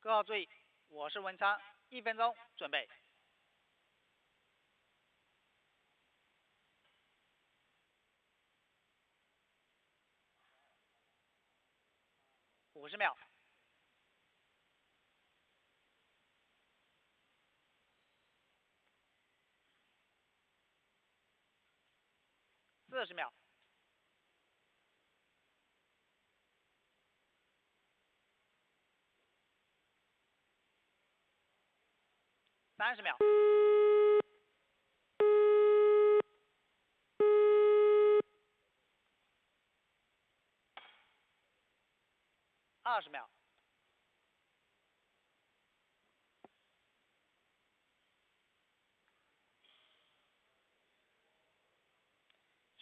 各号注意，我是文昌，1分钟准备。50秒。40秒。30秒。20秒。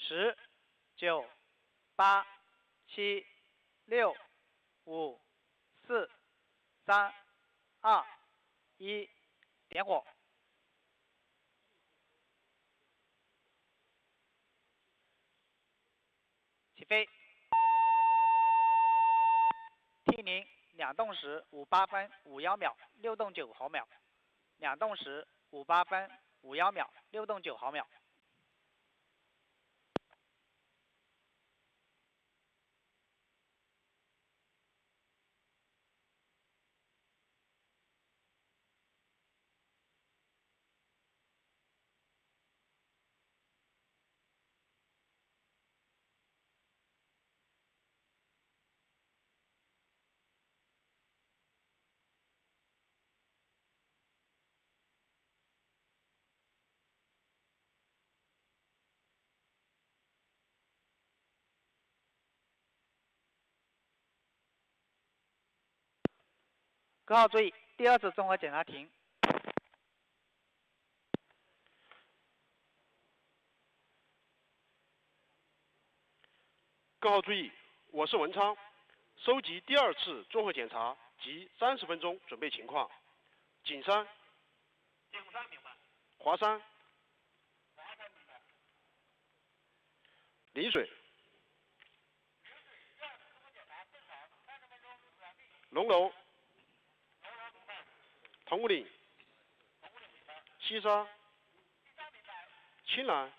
10、9、8、7、6、5、4、3、2、1，点火。起飞。T 02动时58分51秒，6动9毫秒。2动时58分51秒，6动9毫秒。各号注意，第2次综合检查停。各号注意，我是文昌，收集第2次综合检查及30分钟准备情况。景山、华山、丽水、龙楼、铜鼓岭、西沙、青兰。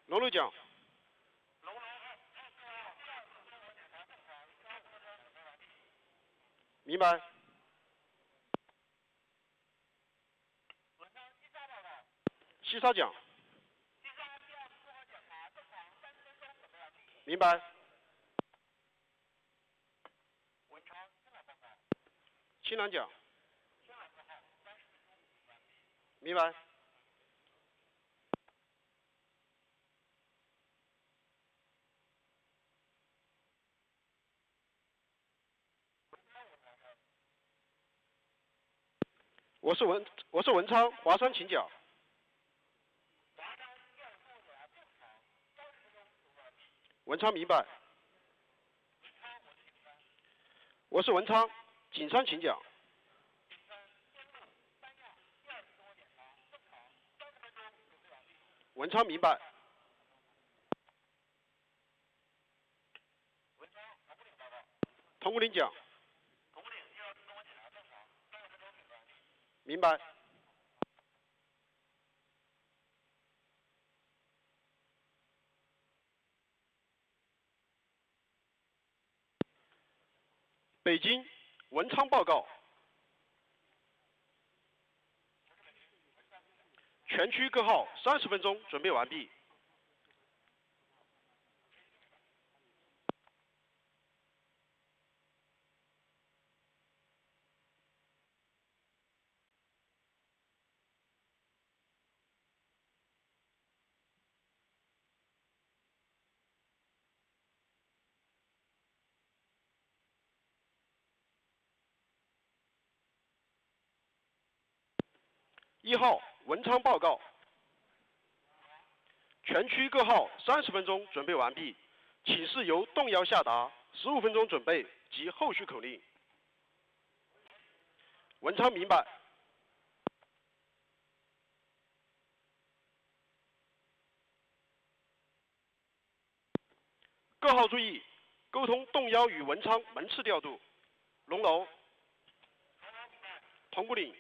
龙楼讲。明白。西沙讲。明白。青兰讲。明白。我是文昌，华山请讲。文昌明白。我是文昌，景山请讲。文昌明白。铜鼓岭讲。明白。北京文昌报告，全区各号30分钟准备完毕。1号文昌报告，全区各号30分钟准备完毕，请示由动摇下达，15分钟准备及后续口令。文昌明白。各号注意，沟通动摇与文昌门次调度。龙楼、铜鼓岭、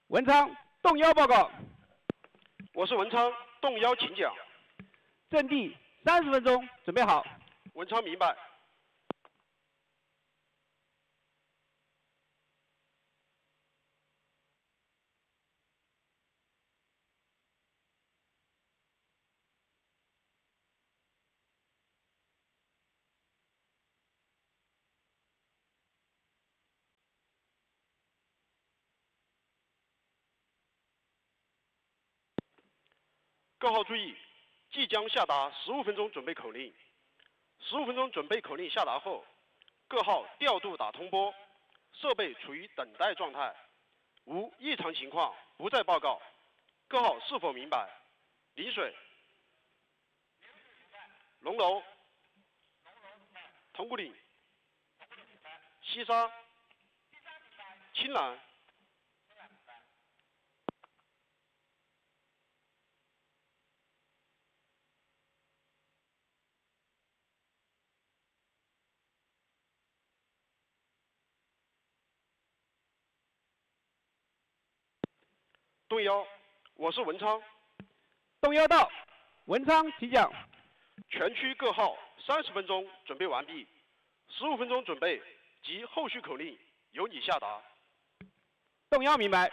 文昌动摇报告。我是文昌，动摇请讲。阵地30分钟，准备好。文昌明白。各号注意，即将下达15分钟准备口令。15分钟准备口令下达后，各号调度打通波，设备处于等待状态，无异常情况不再报告。各号是否明白？临水、龙楼、铜鼓岭、西沙、青兰、动摇，我是文昌。动摇到，文昌请讲。全区各号30分钟准备完毕，15分钟准备及后续口令由你下达。动摇明白。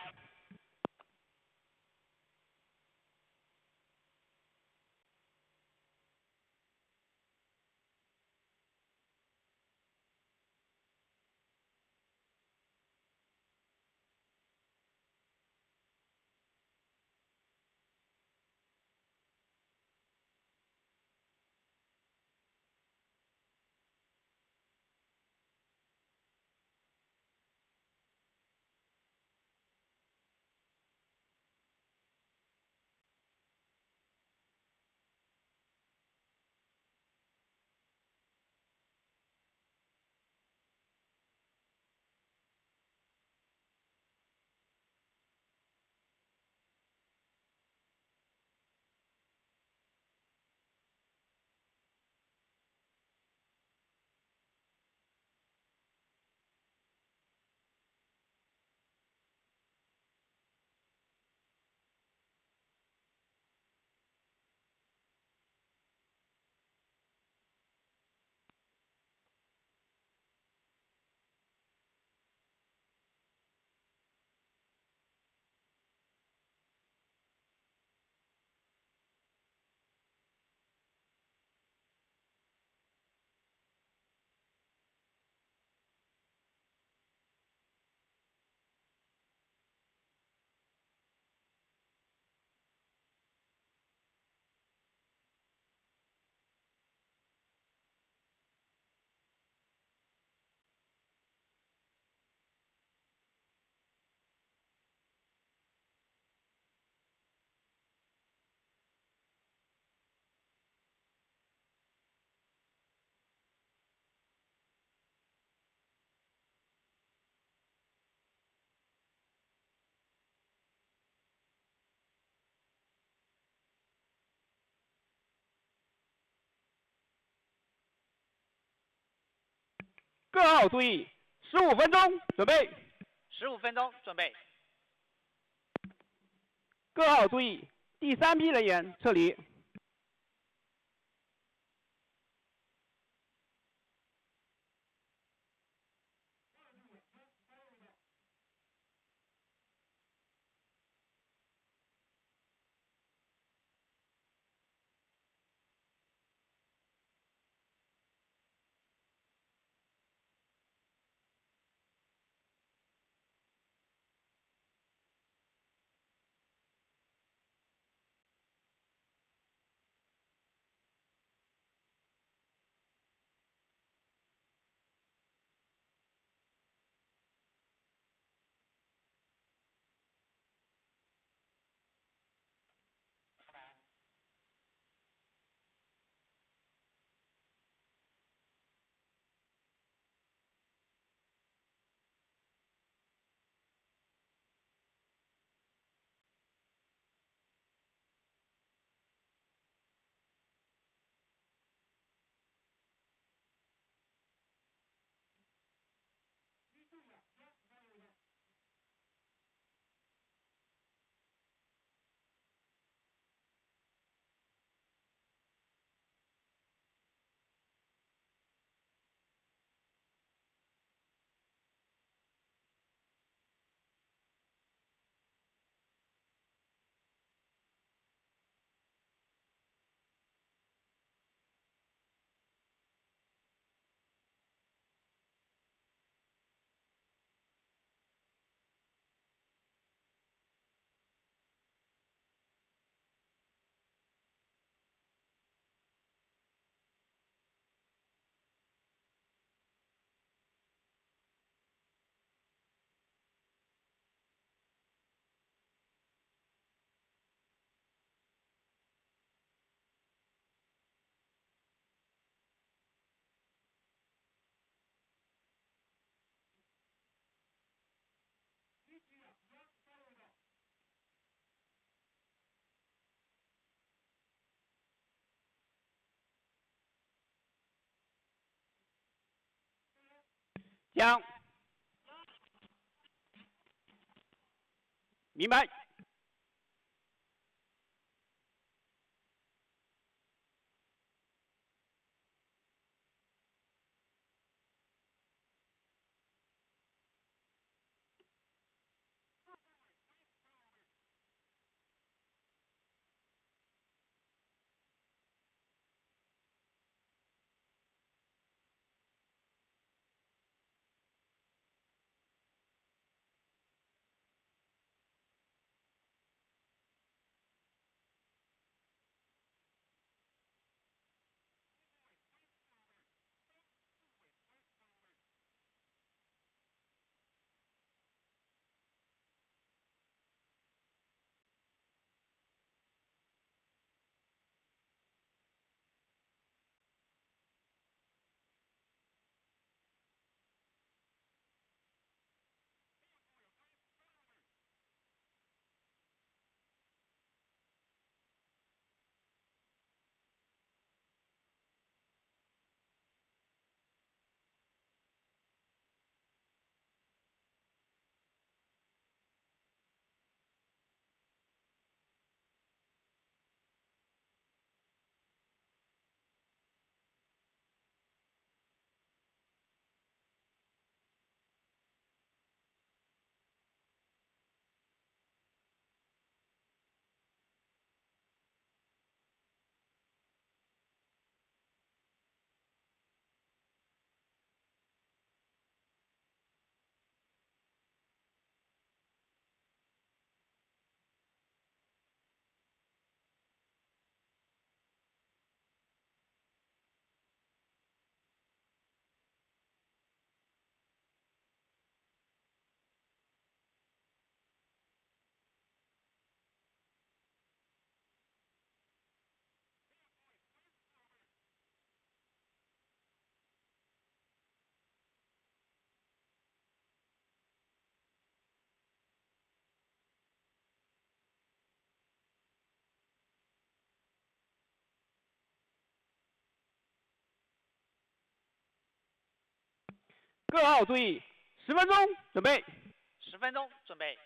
各号注意，15分钟准备。15分钟准备。各号注意，第3批人员撤离。将。明白。各号注意，10分钟准备。 10分钟准备。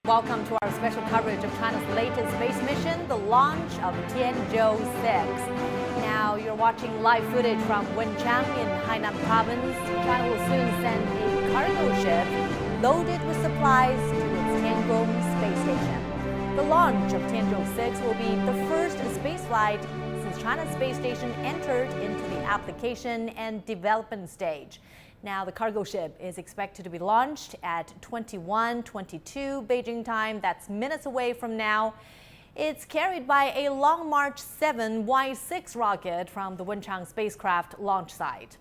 Welcome to our special coverage of China's latest space mission, the launch of Tianzhou-6. Now you're watching live footage from Wenchang in Hainan province. China will soon send a cargo ship loaded with supplies to its Tiangong space station. The launch of Tianzhou-6 will be the first space flight since China's space station entered into the application and development stage. Now, the cargo ship is expected to be launched at 21:22 Beijing time. That's minutes away from now. It's carried by a Long March 7 Y6 rocket from the Wenchang spacecraft launch site.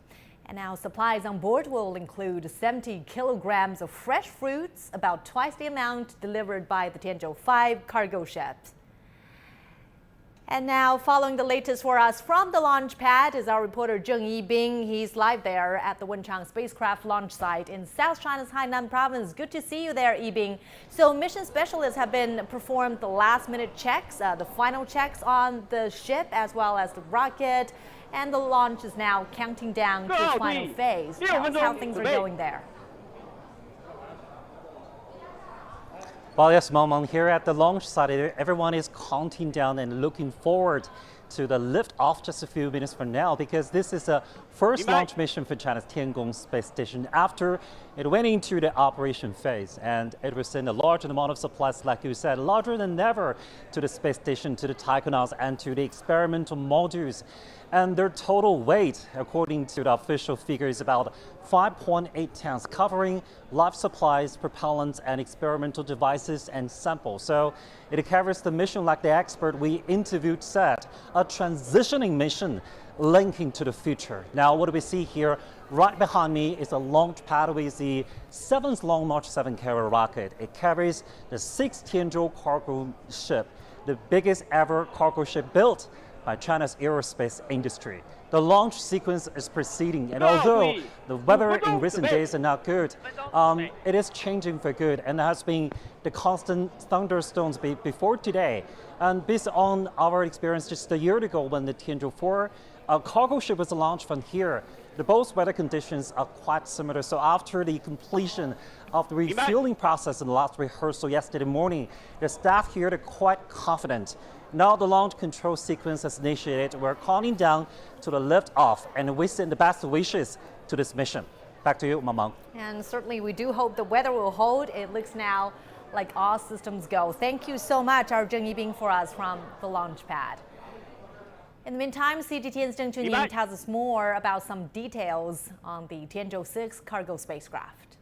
And now supplies on board will include 70 kilograms of fresh fruits, about twice the amount delivered by the Tianzhou-5 cargo ship. And now, following the latest for us from the launch pad is our reporter Zheng Yibing. He's live there at the Wenchang spacecraft launch site in South China's Hainan province. Good to see you there, Yibing. So mission specialists have been performed the last-minute checks, the final checks on the ship as well as the rocket. And the launch is now counting down to its final phase. Tell us how things are going there. Well, yes, Mom, here at the launch site, everyone is counting down and looking forward to the lift-off just a few minutes from now, because this is the first launch mission for China's Tiangong space station after it went into the operation phase. And it will send a large amount of supplies, like you said, larger than ever, to the space station, to the taikonauts, and to the experimental modules. And their total weight, according to the official figure, is about 5.8 tons, covering life supplies, propellants, and experimental devices and samples. So it covers the mission, like the expert we interviewed said, a transitioning mission linking to the future. Now, what do we see here? Right behind me is a launch pad with the 7th Long March 7 carrier rocket. It carries the 6th Tianzhou cargo ship, the biggest ever cargo ship built by China's aerospace industry. The launch sequence is proceeding, and although the weather in recent days are not good, it is changing for good, and there has been the constant thunderstorms before today. And based on our experience just a year ago when the Tianzhou-6 cargo ship was launched from here, both weather conditions are quite similar. So after the completion of the refueling process in the last rehearsal yesterday morning, the staff here are quite confident. Now the launch control sequence is initiated. We're counting down to the lift-off, and we send the best wishes to this mission. Back to you, Mamang. And certainly we do hope the weather will hold. It looks now like all systems go. Thank you so much, our Zheng Yibing, for us from the launch pad. In the meantime, CGTN's Zheng Chunying tells us more about some details on the Tianzhou-6 cargo spacecraft.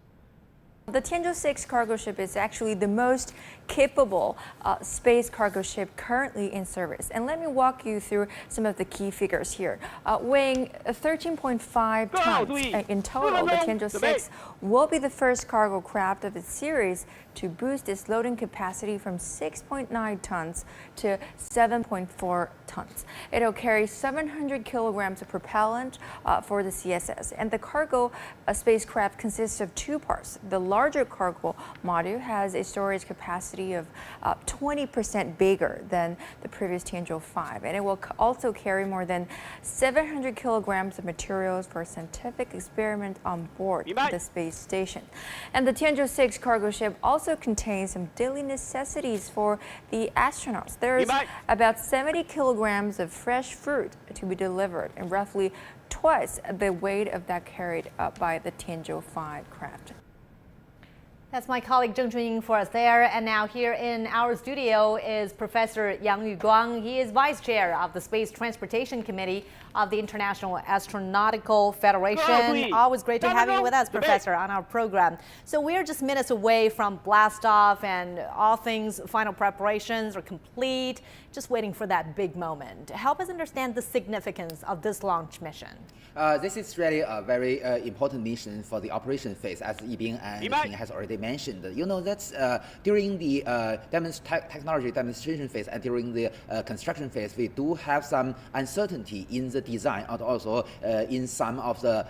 The Tianzhou-6 cargo ship is actually the most capable space cargo ship currently in service. And let me walk you through some of the key figures here. Weighing 13.5 tons in total, the Tianzhou-6 will be the first cargo craft of its series to boost its loading capacity from 6.9 tons to 7.4 tons. It'll carry 700 kilograms of propellant for the CSS. And the cargo spacecraft consists of two parts. The larger cargo module has a storage capacity of 20% bigger than the previous Tianzhou-5, and it will also carry more than 700 kilograms of materials for scientific experiment on board the space station. And the Tianzhou-6 cargo ship also contains some daily necessities for the astronauts. There's about 70 kilograms of fresh fruit to be delivered, and roughly twice the weight of that carried up by the Tianzhou-5 craft. That's my colleague Zheng Chunying for us there. And now here in our studio is Professor Yang Yuguang. He is Vice Chair of the Space Transportation Committee of the International Astronautical Federation. Always great to have you with us, Professor, on our program. So we're just minutes away from blast-off, and all things final preparations are complete, just waiting for that big moment. Help us understand the significance of this launch mission. This is really a very important mission for the operation phase, as Yibing and Ting has already mentioned. You know that during the technology demonstration phase and during the construction phase, we do have some uncertainty in the design and also in some of the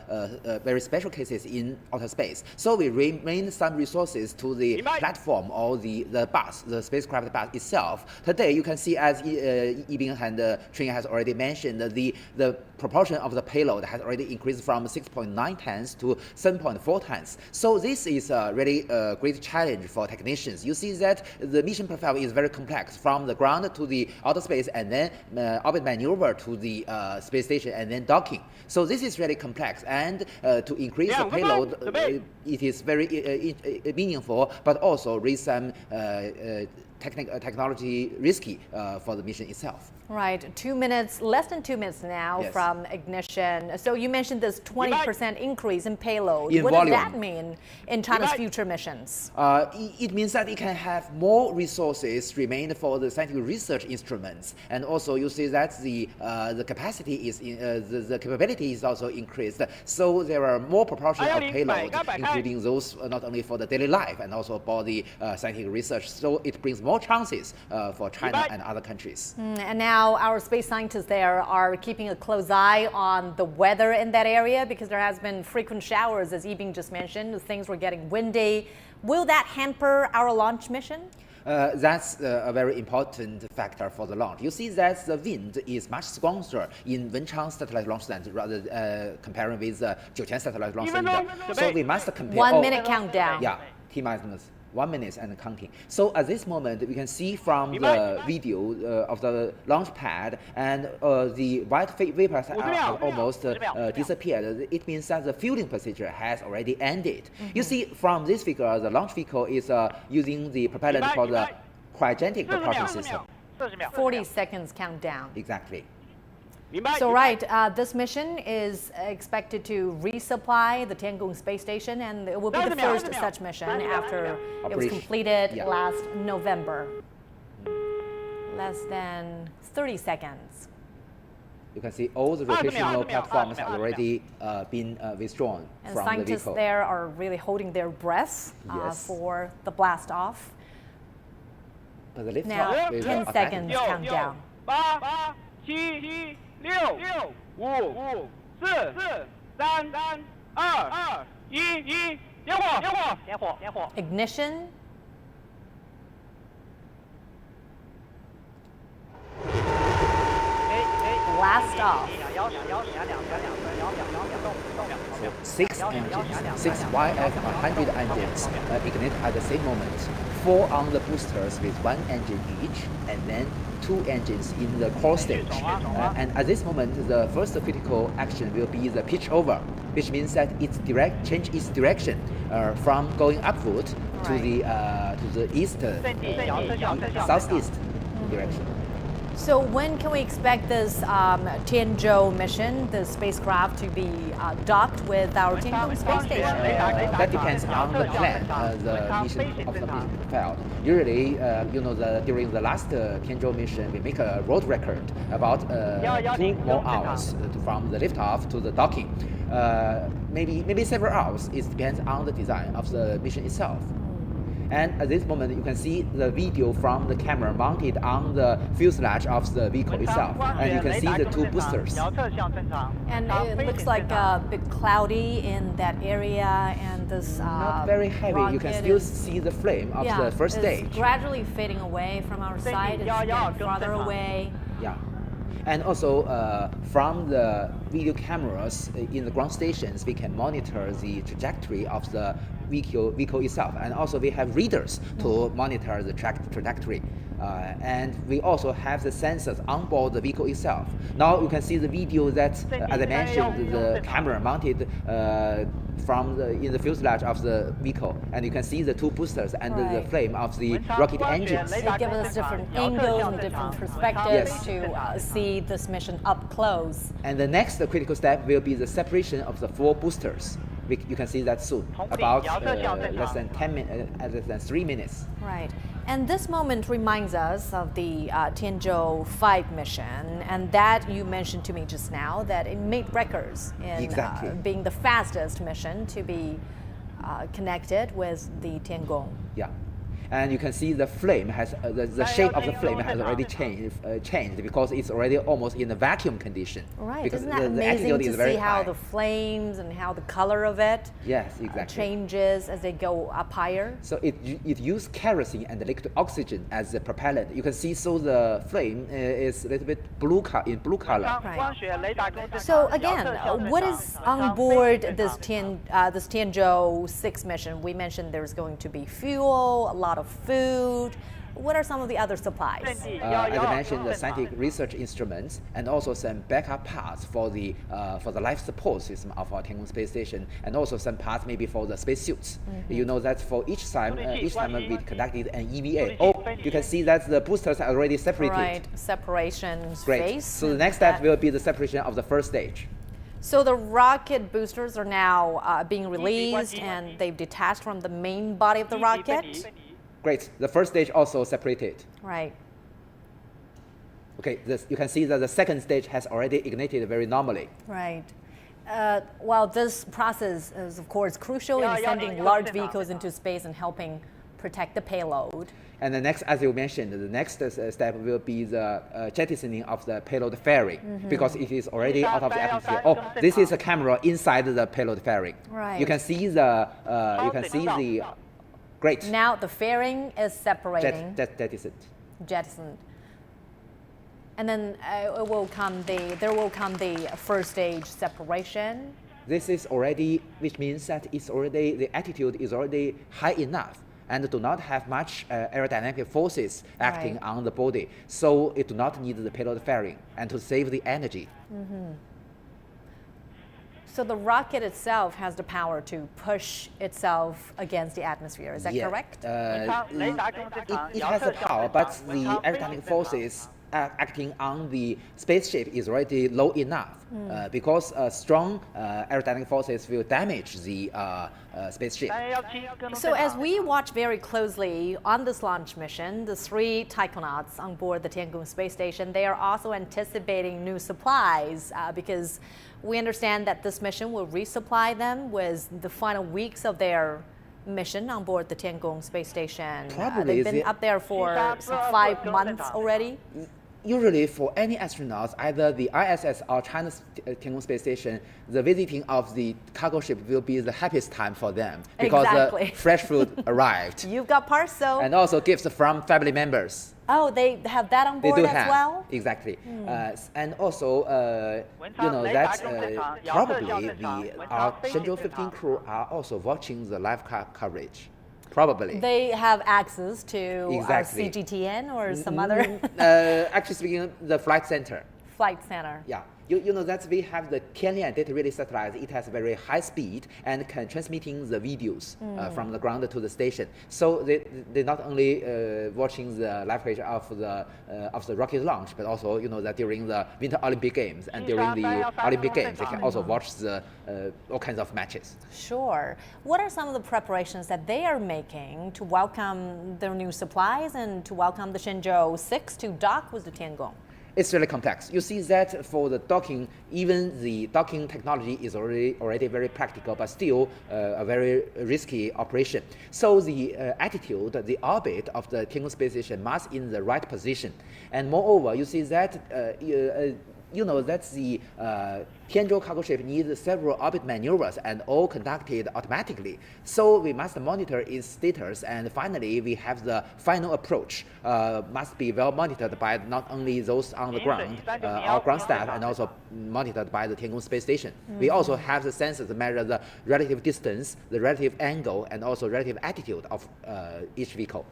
very special cases in outer space. So we remain some resources to the platform or the bus, the spacecraft bus itself. Today, you can see, as Yibing and Chun has already mentioned, the proportion of the payload has already increased from 6.9 tons to 7.4 tons. So this is a really great challenge for technicians. You see that the mission profile is very complex, from the ground to the outer space, and then orbit maneuver to the space station, and then docking. So this is really complex, and to increase the payload, it is very meaningful, but also raise some technology risky for the mission itself. Right, 2 minutes, less than 2 minutes now from ignition. So you mentioned this 20% increase in payload. What does that mean in China's future missions? It means that it can have more resources remained for the scientific research instruments, and also you see that the capacity is the capability is also increased. So there are more proportion of payload, including those not only for the daily life and also for the scientific research. So it brings more chances for China and other countries. And now our space scientists there are keeping a close eye on the weather in that area, because there has been frequent showers, as Yibing just mentioned. Things were getting windy. Will that hamper our launch mission? That's a very important factor for the launch. You see that the wind is much stronger in Wenchang Satellite Launch Center rather comparing with Jiuqian Satellite Launch Center. So we must compare. 1 minute countdown. Yeah, T-minus 1 minute and counting. So at this moment, we can see from the video of the launch pad, and the white vapors have almost disappeared. It means that the fueling procedure has already ended. You see from this figure, the launch vehicle is using the propellant for the cryogenic propulsion system. 40 seconds countdown. Exactly. So this mission is expected to resupply the Tiangong space station, and it will be the first such mission after it was completed last November. Less than 30 seconds. You can see all the rotational platforms have already been withdrawn and from the vehicle. Scientists there are really holding their breaths for the blast off. But the lift now, 10 seconds countdown. 7、6、5、4、3、2、1，点火！ Ignition. Blast off. So 6 engines, 6 YF-100 engines ignite at the same moment. 4 on the boosters with 1 engine each, and then 2 engines in the core stage. And at this moment, the first critical action will be the pitch over, which means that it change its direction from going upward to the east, southeast direction. So when can we expect this Tianzhou mission, the spacecraft, to be docked with our Tiangong space station? That depends on the plan, the mission of the mission failed. Usually, during the last Tianzhou mission, we make a road record about 2 more hours from the liftoff to the docking. Maybe several hours. It depends on the design of the mission itself. And at this moment, you can see the video from the camera mounted on the fuselage of the vehicle itself. And you can see the 2 boosters. And it looks like a bit cloudy in that area, and this not very heavy. You can still see the flame of the first stage. It's gradually fading away from our side. It's getting farther away. Yeah. And also, from the video cameras in the ground stations, we can monitor the trajectory of the vehicle itself. And also, we have readers to monitor the trajectory. And we also have the sensors on board the vehicle itself. Now you can see the video that, as I mentioned, the camera mounted in the fuselage of the vehicle, and you can see the 2 boosters and the flame of the rocket engines. It gives us different angles and different perspectives to see this mission up close. And the next critical step will be the separation of the 4 boosters. You can see that soon, about less than 3 minutes. Right. And this moment reminds us of the Tianzhou-6 mission, and that you mentioned to me just now, that it made records in being the fastest mission to be connected with the Tiangong. Yeah. And you can see the flame has the shape of the flame has already changed because it's already almost in a vacuum condition. Right, because isn't that amazing to see how the flames and how the color of it changes as they go up higher? So it uses kerosene and liquid oxygen as the propellant. You can see the flame is a little bit blue color. Right. So again, what is on board this Tianzhou-6 mission? We mentioned there's going to be fuel, a lot of food. What are some of the other supplies? As I mentioned, the scientific research instruments and also some backup parts for the life support system of our Tiangong space station, and also some parts maybe for the spacesuits. You know that for each time we conducted an EVA. Oh, you can see that the boosters are already separated. Right, separation space. So the next step will be the separation of the first stage. So the rocket boosters are now being released, and they've detached from the main body of the rocket. Great. The first stage also separated. Right. Okay, you can see that the second stage has already ignited very normally. Right. Well, this process is, of course, crucial in sending large vehicles into space and helping protect the payload. And the next, as you mentioned, the next step will be the jettisoning of the payload fairing, because it is already out of the atmosphere. Oh, this is a camera inside the payload fairing. Right. You can see the great. Now the fairing is separating. Jettisoned. And then there will come the first stage separation. This is already, which means that the altitude is already high enough and do not have much aerodynamic forces acting on the body. So it do not need the payload fairing and to save the energy. So the rocket itself has the power to push itself against the atmosphere. Is that correct? It has the power, but the aerodynamic forces acting on the spaceship is already low enough because strong aerodynamic forces will damage the spaceship. So as we watch very closely on this launch mission, the 3 taikonauts on board the Tiangong space station, they are also anticipating new supplies because we understand that this mission will resupply them with the final weeks of their mission on board the Tiangong space station. They've been up there for some 5 months already. usually for any astronauts, either the ISS or China's Tiangong space station, the visiting of the cargo ship will be the happiest time for them because Exactly. fresh food arrived. You've got parcel. And also gifts from family members. Oh, they have that on board They do as have, well? exactly. And also, you know that probably our Shenzhou 15 crew are also watching the live coverage. Probably. They have access to Exactly. our CGTN or some other Actually speaking, the flight center. flight center. Yeah, you know that we have the Tianlian data relay satellite. It has very high speed and can transmitting the videos from the ground to the station. So they not only watching the live coverage of the rocket launch, but also you know that during the Winter Olympic Games and during the Olympic Games, they can also watch the all kinds of matches. Sure. What are some of the preparations that they are making to welcome their new supplies and to welcome the Tianzhou-6 to dock with the Tiangong? It's really complex. You see that for the docking, even the docking technology is already very practical, but still a very risky operation. So the attitude, the orbit of the Tiangong space station must in the right position. And moreover, you see that you know that the Tianzhou cargo ship needs several orbit maneuvers and all conducted automatically. So we must monitor its status, and finally we have the final approach. Must be well monitored by not only those on the ground, our ground staff, and also monitored by the Tiangong space station. We also have the sensors to measure the relative distance, the relative angle, and also relative attitude of each vehicle.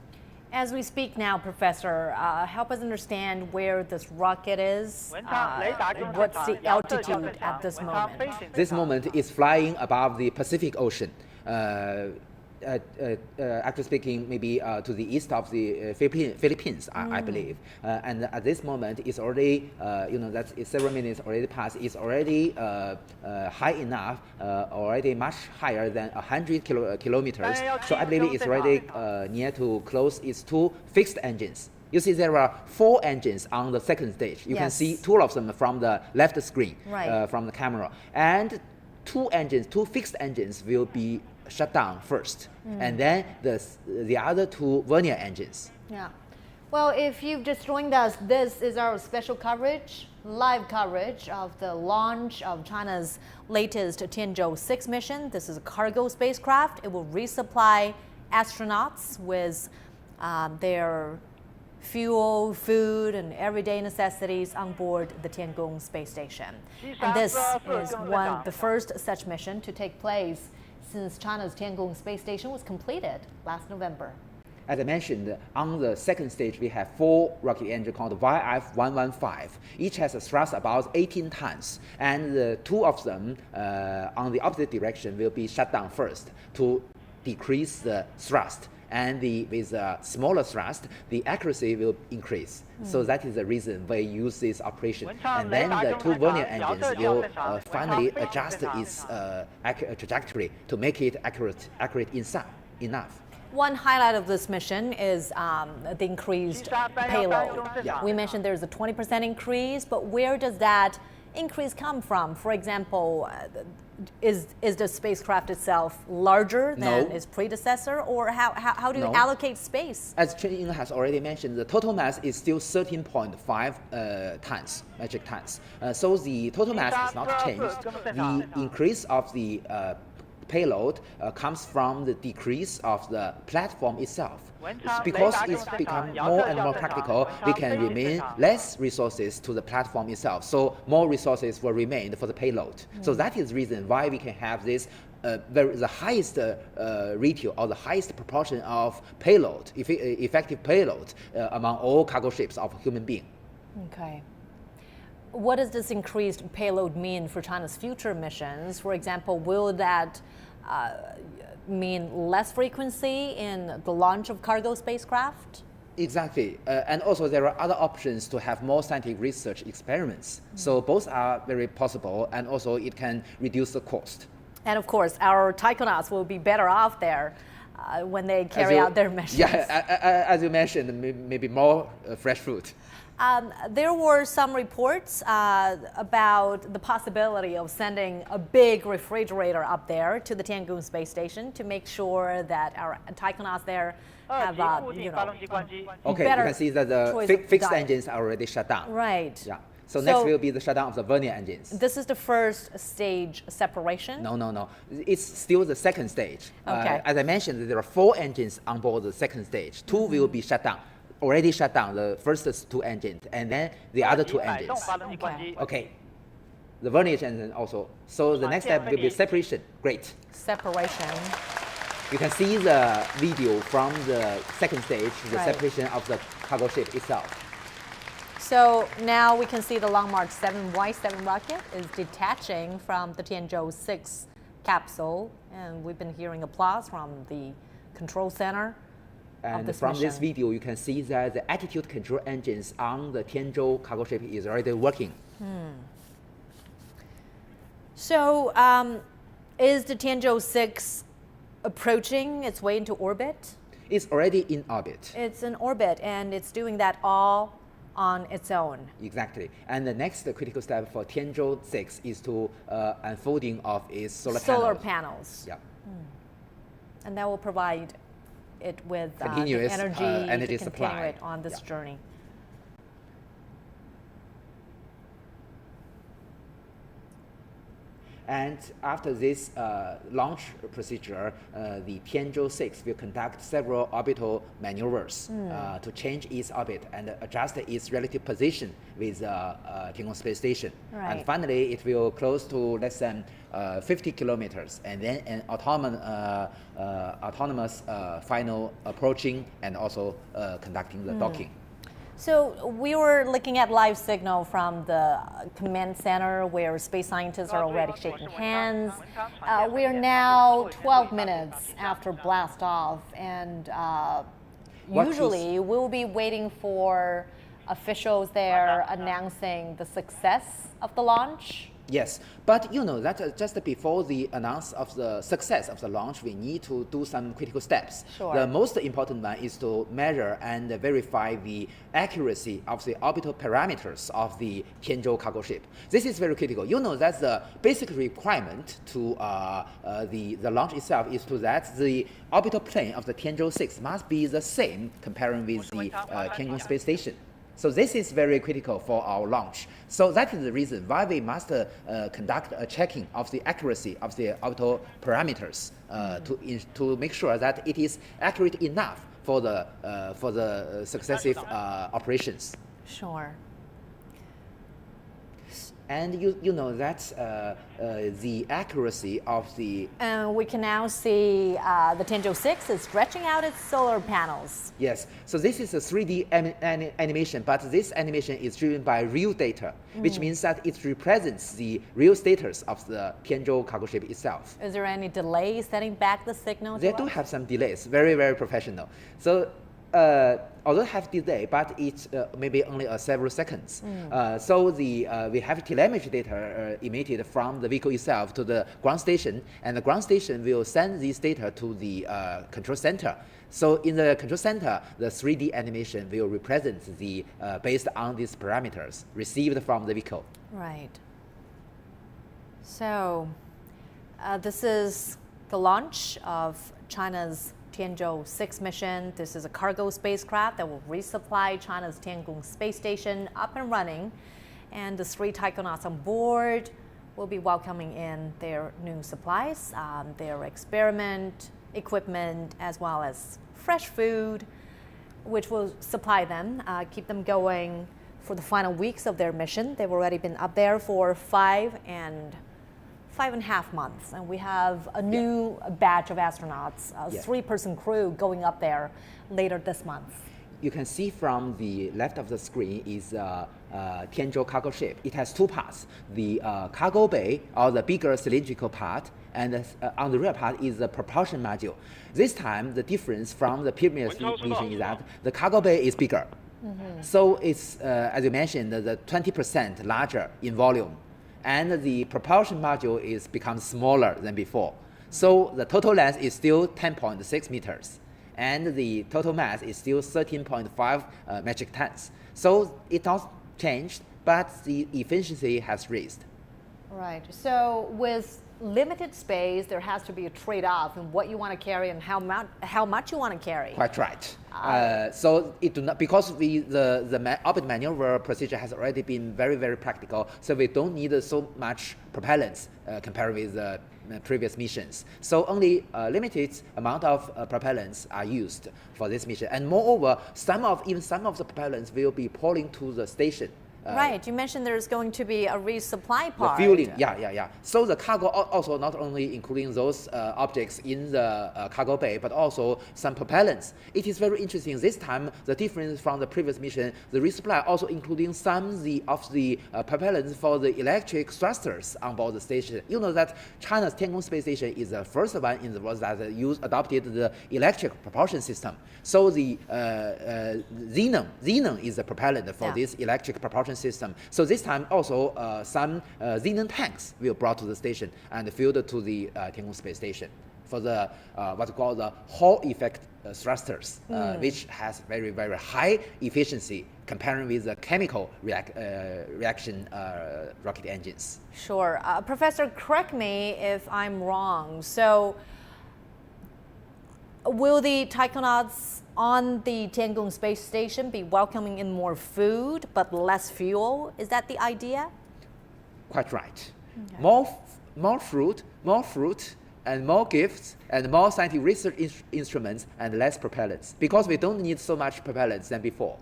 As we speak now, Professor, help us understand where this rocket is. What's the altitude at this moment? This moment is flying above the Pacific Ocean. Actually speaking, maybe to the east of the Philippines, I believe. And at this moment, it's already, you know, that's several minutes already passed. It's already high enough, already much higher than 100 kilometers. So I believe it's already near to close its two fixed engines. You see there are 4 engines on the second stage. You can see 2 of them from the left screen, from the camera. And 2 fixed engines will be shut down first, and then the other 2 vernier engines. Yeah. Well, if you've just joined us, this is our special coverage, live coverage of the launch of China's latest Tianzhou-6 mission. This is a cargo spacecraft. It will resupply astronauts with their fuel, food, and everyday necessities on board the Tiangong space station. And this is the first such mission to take place since China's Tiangong space station was completed last November. As I mentioned, on the second stage, we have 4 rocket engines called YF-115. Each has a thrust about 18 tons, and the 2 of them on the opposite direction will be shut down first to decrease the thrust. And with a smaller thrust, the accuracy will increase. So that is the reason we use this operation. And then the 2 vernier engines will finally adjust its trajectory to make it accurate enough. One highlight of this mission is the increased payload. We mentioned there's a 20% increase, but where does that increase come from? For example, is the spacecraft itself larger than its predecessor, or how do you allocate space? As Chen Ying has already mentioned, the total mass is still 13.5 tons, metric tons. So the total mass has not changed. The increase of the payload comes from the decrease of the platform itself. Because it's become more and more practical, we can remain less resources to the platform itself. So more resources will remain for the payload. So that is the reason why we can have this the highest ratio or the highest proportion of payload, effective payload among all cargo ships of human being. Okay. What does this increased payload mean for China's future missions? For example, will that mean less frequency in the launch of cargo spacecraft? Exactly. And also there are other options to have more scientific research experiments. So both are very possible, and also it can reduce the cost. And of course, our taikonauts will be better off there when they carry out their missions. Yeah, as you mentioned, maybe more fresh fruit. There were some reports about the possibility of sending a big refrigerator up there to the Tiangong space station to make sure that our taikonauts there have, Okay, better you can see that the choice of fixed diet. engines are already shut down. Right. Yeah. So next will be the shutdown of the vernier engines. This is the first stage separation? No. It's still the second stage. Okay. As I mentioned, there are 4 engines on board the second stage. 2 will be shut down. Already shut down the first 2 engines, and then the other 2 engines. Okay. The vernier engine also. So the next step will be separation. Great. Separation. You can see the video from the second stage, the Right. separation of the cargo ship itself. So now we can see the Long March 7 Y7 rocket is detaching from the Tianzhou-6 capsule, and we've been hearing applause from the control center. And from this video, you can see that the attitude control engines on the Tianzhou cargo ship is already working. So is the Tianzhou-6 approaching its way into orbit? It's already in orbit. It's in orbit, and it's doing that all on its own. Exactly. And the next critical step for Tianzhou-6 is to unfolding of its Solar panels. Yeah. And that will provide it with the Continuous, energy, energy to supply. continue it on this journey. And after this launch procedure, the Tianzhou-6 will conduct several orbital maneuvers to change its orbit and adjust its relative position with Tiangong space station. Right. And finally, it will close to less than 50 kilometers, and then an autonomous final approaching and also conducting the docking. So we were looking at live signal from the command center where space scientists are already shaking hands. We are now 12 minutes after blast off, and usually we'll be waiting for officials there announcing the success of the launch. Yes, but you know that just before the announce of the success of the launch, we need to do some critical steps. Sure. The most important one is to measure and verify the accuracy of the orbital parameters of the Tianzhou cargo ship. This is very critical. You know that the basic requirement to the launch itself is to that the orbital plane of the Tianzhou-6 must be the same comparing with the Tiangong space station. So this is very critical for our launch. So that is the reason why we must conduct a checking of the accuracy of the orbital parameters to make sure that it is accurate enough for the successive operations. Sure. And you know that the accuracy of the... And we can now see the Tianzhou-6 is stretching out its solar panels. Yes, so this is a 3D animation, but this animation is driven by real data, which means that it represents the real status of the Tianzhou cargo ship itself. Is there any delay setting back the signal? They do have some delays, very, very professional. So although have delay, but it's maybe only several seconds. So we have telemetry data emitted from the vehicle itself to the ground station, and the ground station will send this data to the control center. So in the control center, the 3D animation will represent the based on these parameters received from the vehicle. Right. So this is the launch of China's Tianzhou-6 mission. This is a cargo spacecraft that will resupply China's Tiangong space station up and running. And the 3 taikonauts on board will be welcoming in their new supplies, their experiment equipment, as well as fresh food, which will supply them, keep them going for the final weeks of their mission. They've already been up there for 5.5 months, and we have a new batch of astronauts, a 3-person crew going up there later this month. You can see from the left of the screen is Tianzhou cargo ship. It has 2 parts, the cargo bay, or the bigger cylindrical part, and on the rear part is the propulsion module. This time, the difference from the previous mission is that the cargo bay is bigger. So it's, as you mentioned, the 20% larger in volume. And the propulsion module is becomes smaller than before. So the total length is still 10.6 meters. And the total mass is still 13.5 metric tons. So it not changed, but the efficiency has raised. Right. So with limited space, there has to be a trade-off in what you want to carry and how much you want to carry. Quite right. So it do not, because the orbit maneuver procedure has already been very, very practical, so we don't need so much propellants compared with the previous missions. So only a limited amount of propellants are used for this mission. And moreover, even some of the propellants will be pulling to the station. Right, you mentioned there's going to be a resupply part. The fueling, yeah. So the cargo also not only including those objects in the cargo bay, but also some propellants. It is very interesting this time, the difference from the previous mission, the resupply also including some of the propellants for the electric thrusters on board the station. You know that China's Tiangong space station is the first one in the world that adopted the electric propulsion system. So the xenon is the propellant for this electric propulsion system. So this time also some xenon tanks will brought to the station and filled to the Tiangong space station for the what's called the Hall effect thrusters, which has very, very high efficiency comparing with the chemical reaction rocket engines. Sure. Professor, correct me if I'm wrong. So will the taikonauts on the Tiangong space station be welcoming in more food but less fuel? Is that the idea? Quite right. Okay. More fruit, and more gifts, and more scientific research instruments, and less propellants, because we don't need so much propellants than before.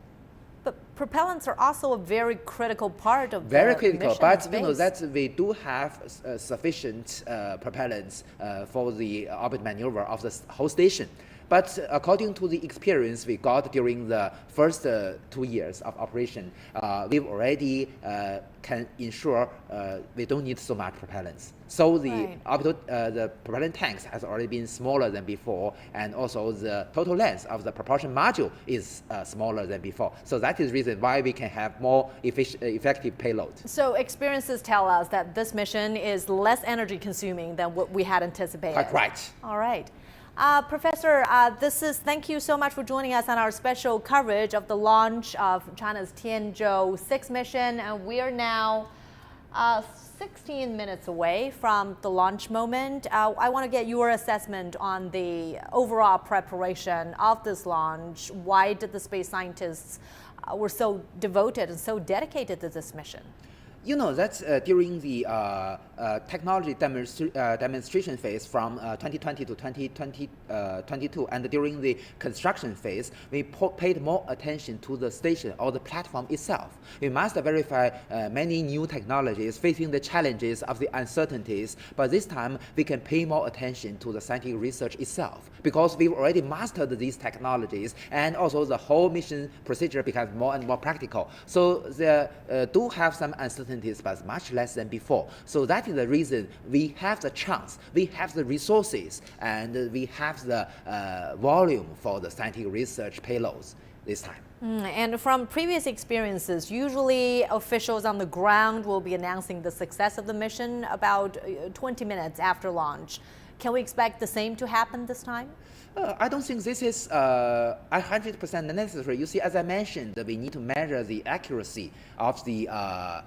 But propellants are also a very critical part of very the critical, mission but in you know space. that we do have sufficient propellants for the orbit maneuver of the whole station. But according to the experience we got during the first 2 years of operation, we've already can ensure we don't need so much propellants. So the the propellant tanks has already been smaller than before, and also the total length of the propulsion module is smaller than before. So that is the reason why we can have more effective payload. So experiences tell us that this mission is less energy consuming than what we had anticipated. Quite right. All right. Professor, thank you so much for joining us on our special coverage of the launch of China's Tianzhou-6 mission. And we are now 16 minutes away from the launch moment. I want to get your assessment on the overall preparation of this launch. Why did the space scientists were so devoted and so dedicated to this mission? You know, that's during the technology demonstration phase from 2020 to 2022, and during the construction phase, we paid more attention to the station or the platform itself. We must verify many new technologies facing the challenges of the uncertainties, but this time we can pay more attention to the scientific research itself, because we've already mastered these technologies, and also the whole mission procedure becomes more and more practical. So there do have some uncertainties, but much less than before. So that is the reason we have the chance, we have the resources, and we have the volume for the scientific research payloads this time. And from previous experiences, usually officials on the ground will be announcing the success of the mission about 20 minutes after launch. Can we expect the same to happen this time? I don't think this is 100% necessary. You see, as I mentioned, we need to measure the accuracy of the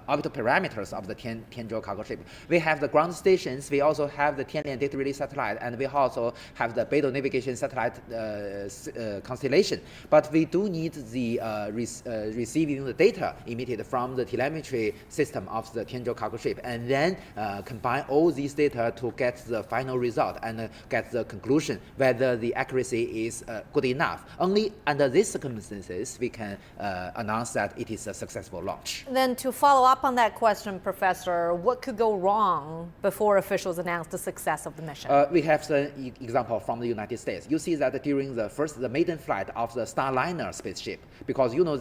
orbital parameters of the Tianzhou cargo ship. We have the ground stations, we also have the Tianlian data relay satellite, and we also have the Beidou navigation satellite constellation. But we do need the receiving the data emitted from the telemetry system of the Tianzhou cargo ship, and then combine all these data to get the final result and get the conclusion whether the accuracy is good enough. Only under these circumstances we can announce that it is a successful launch. Then to follow up on that question, Professor, what could go wrong before officials announce the success of the mission? We have the example from the United States. You see that during the maiden flight of the Starliner spaceship, because you know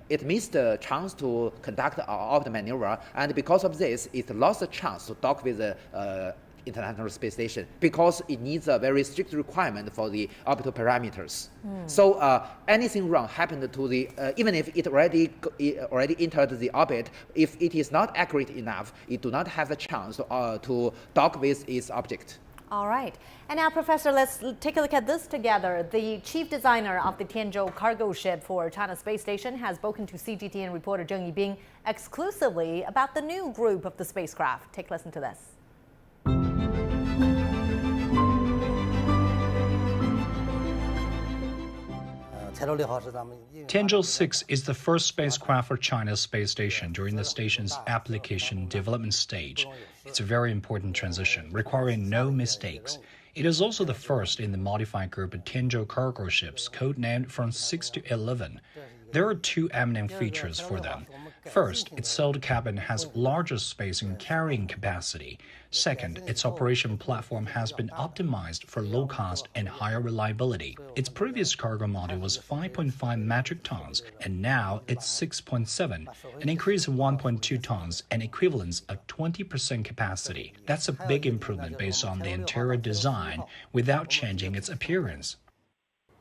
it missed the chance to conduct our orbit maneuver, and because of this, it lost the chance to dock with the International Space Station, because it needs a very strict requirement for the orbital parameters. So anything wrong happened to the, even if it already entered the orbit, if it is not accurate enough, it do not have the chance to dock with its object. All right. And now, Professor, let's take a look at this together. The chief designer of the Tianzhou cargo ship for China Space Station has spoken to CGTN reporter Zheng Yibing exclusively about the new group of the spacecraft. Take a listen to this. Tianzhou-6 is the first spacecraft for China's space station during the station's application development stage. It's a very important transition, requiring no mistakes. It is also the first in the modified group of Tianzhou cargo ships, codenamed from 6 to 11. There are two eminent features for them. First, its sealed cabin has larger space and carrying capacity. Second, its operation platform has been optimized for low cost and higher reliability. Its previous cargo module was 5.5 metric tons, and now it's 6.7, an increase of 1.2 tons, an equivalence of 20% capacity. That's a big improvement based on the interior design without changing its appearance.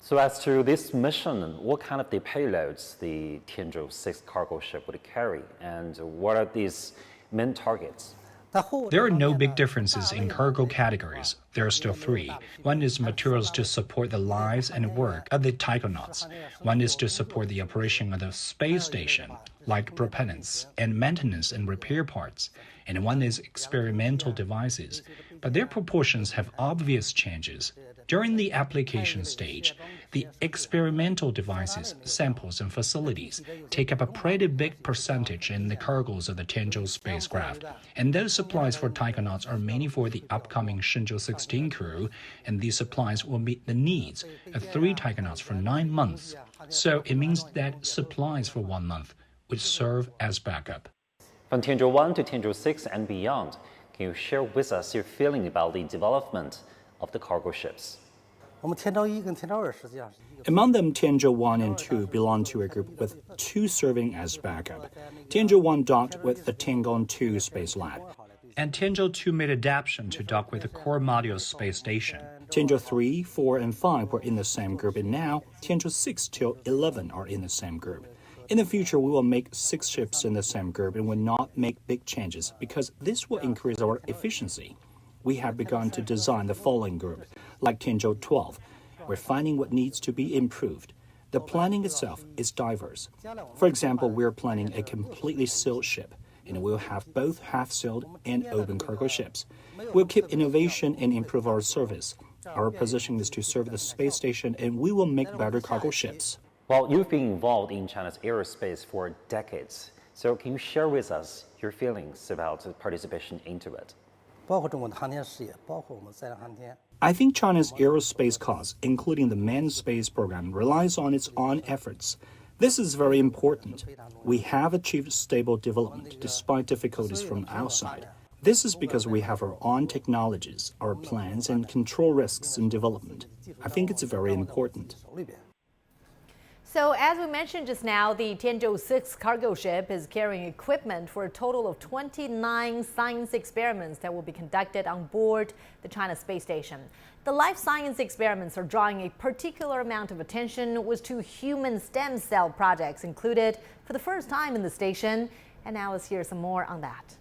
So as to this mission, what kind of the payloads the Tianzhou-6 cargo ship would carry, and what are these main targets? There are no big differences in cargo categories. There are still three. One is materials to support the lives and work of the taikonauts. One is to support the operation of the space station, like propellants and maintenance and repair parts. And one is experimental devices, but their proportions have obvious changes. During the application stage, the experimental devices, samples, and facilities take up a pretty big percentage in the cargoes of the Tianzhou spacecraft. And those supplies for taikonauts are mainly for the upcoming Shenzhou-16 crew, and these supplies will meet the needs of 3 taikonauts for 9 months. So it means that supplies for 1 month would serve as backup. From Tianzhou-1 to Tianzhou-6 and beyond, can you share with us your feeling about the development of the cargo ships? Among them, Tianzhou-1 and 2 belong to a group with 2 serving as backup. Tianzhou-1 docked with the Tiangong 2 space lab, and Tianzhou-2 made adaptation to dock with the core module space station. Tianzhou-3, 4, and 5 were in the same group, and now Tianzhou-6 till 11 are in the same group. In the future, we will make 6 ships in the same group and will not make big changes because this will increase our efficiency. We have begun to design the following group, like Tianzhou-12. We're finding what needs to be improved. The planning itself is diverse. For example, we're planning a completely sealed ship, and we'll have both half-sealed and open cargo ships. We'll keep innovation and improve our service. Our position is to serve the space station, and we will make better cargo ships. Well, you've been involved in China's aerospace for decades. So can you share with us your feelings about participation into it? I think China's aerospace cause, including the manned space program, relies on its own efforts. This is very important. We have achieved stable development despite difficulties from outside. This is because we have our own technologies, our plans, and control risks in development. I think it's very important. So, as we mentioned just now, the Tianzhou-6 cargo ship is carrying equipment for a total of 29 science experiments that will be conducted on board the China Space Station. The life science experiments are drawing a particular amount of attention, with 2 human stem cell projects included for the first time in the station. And now let's hear some more on that.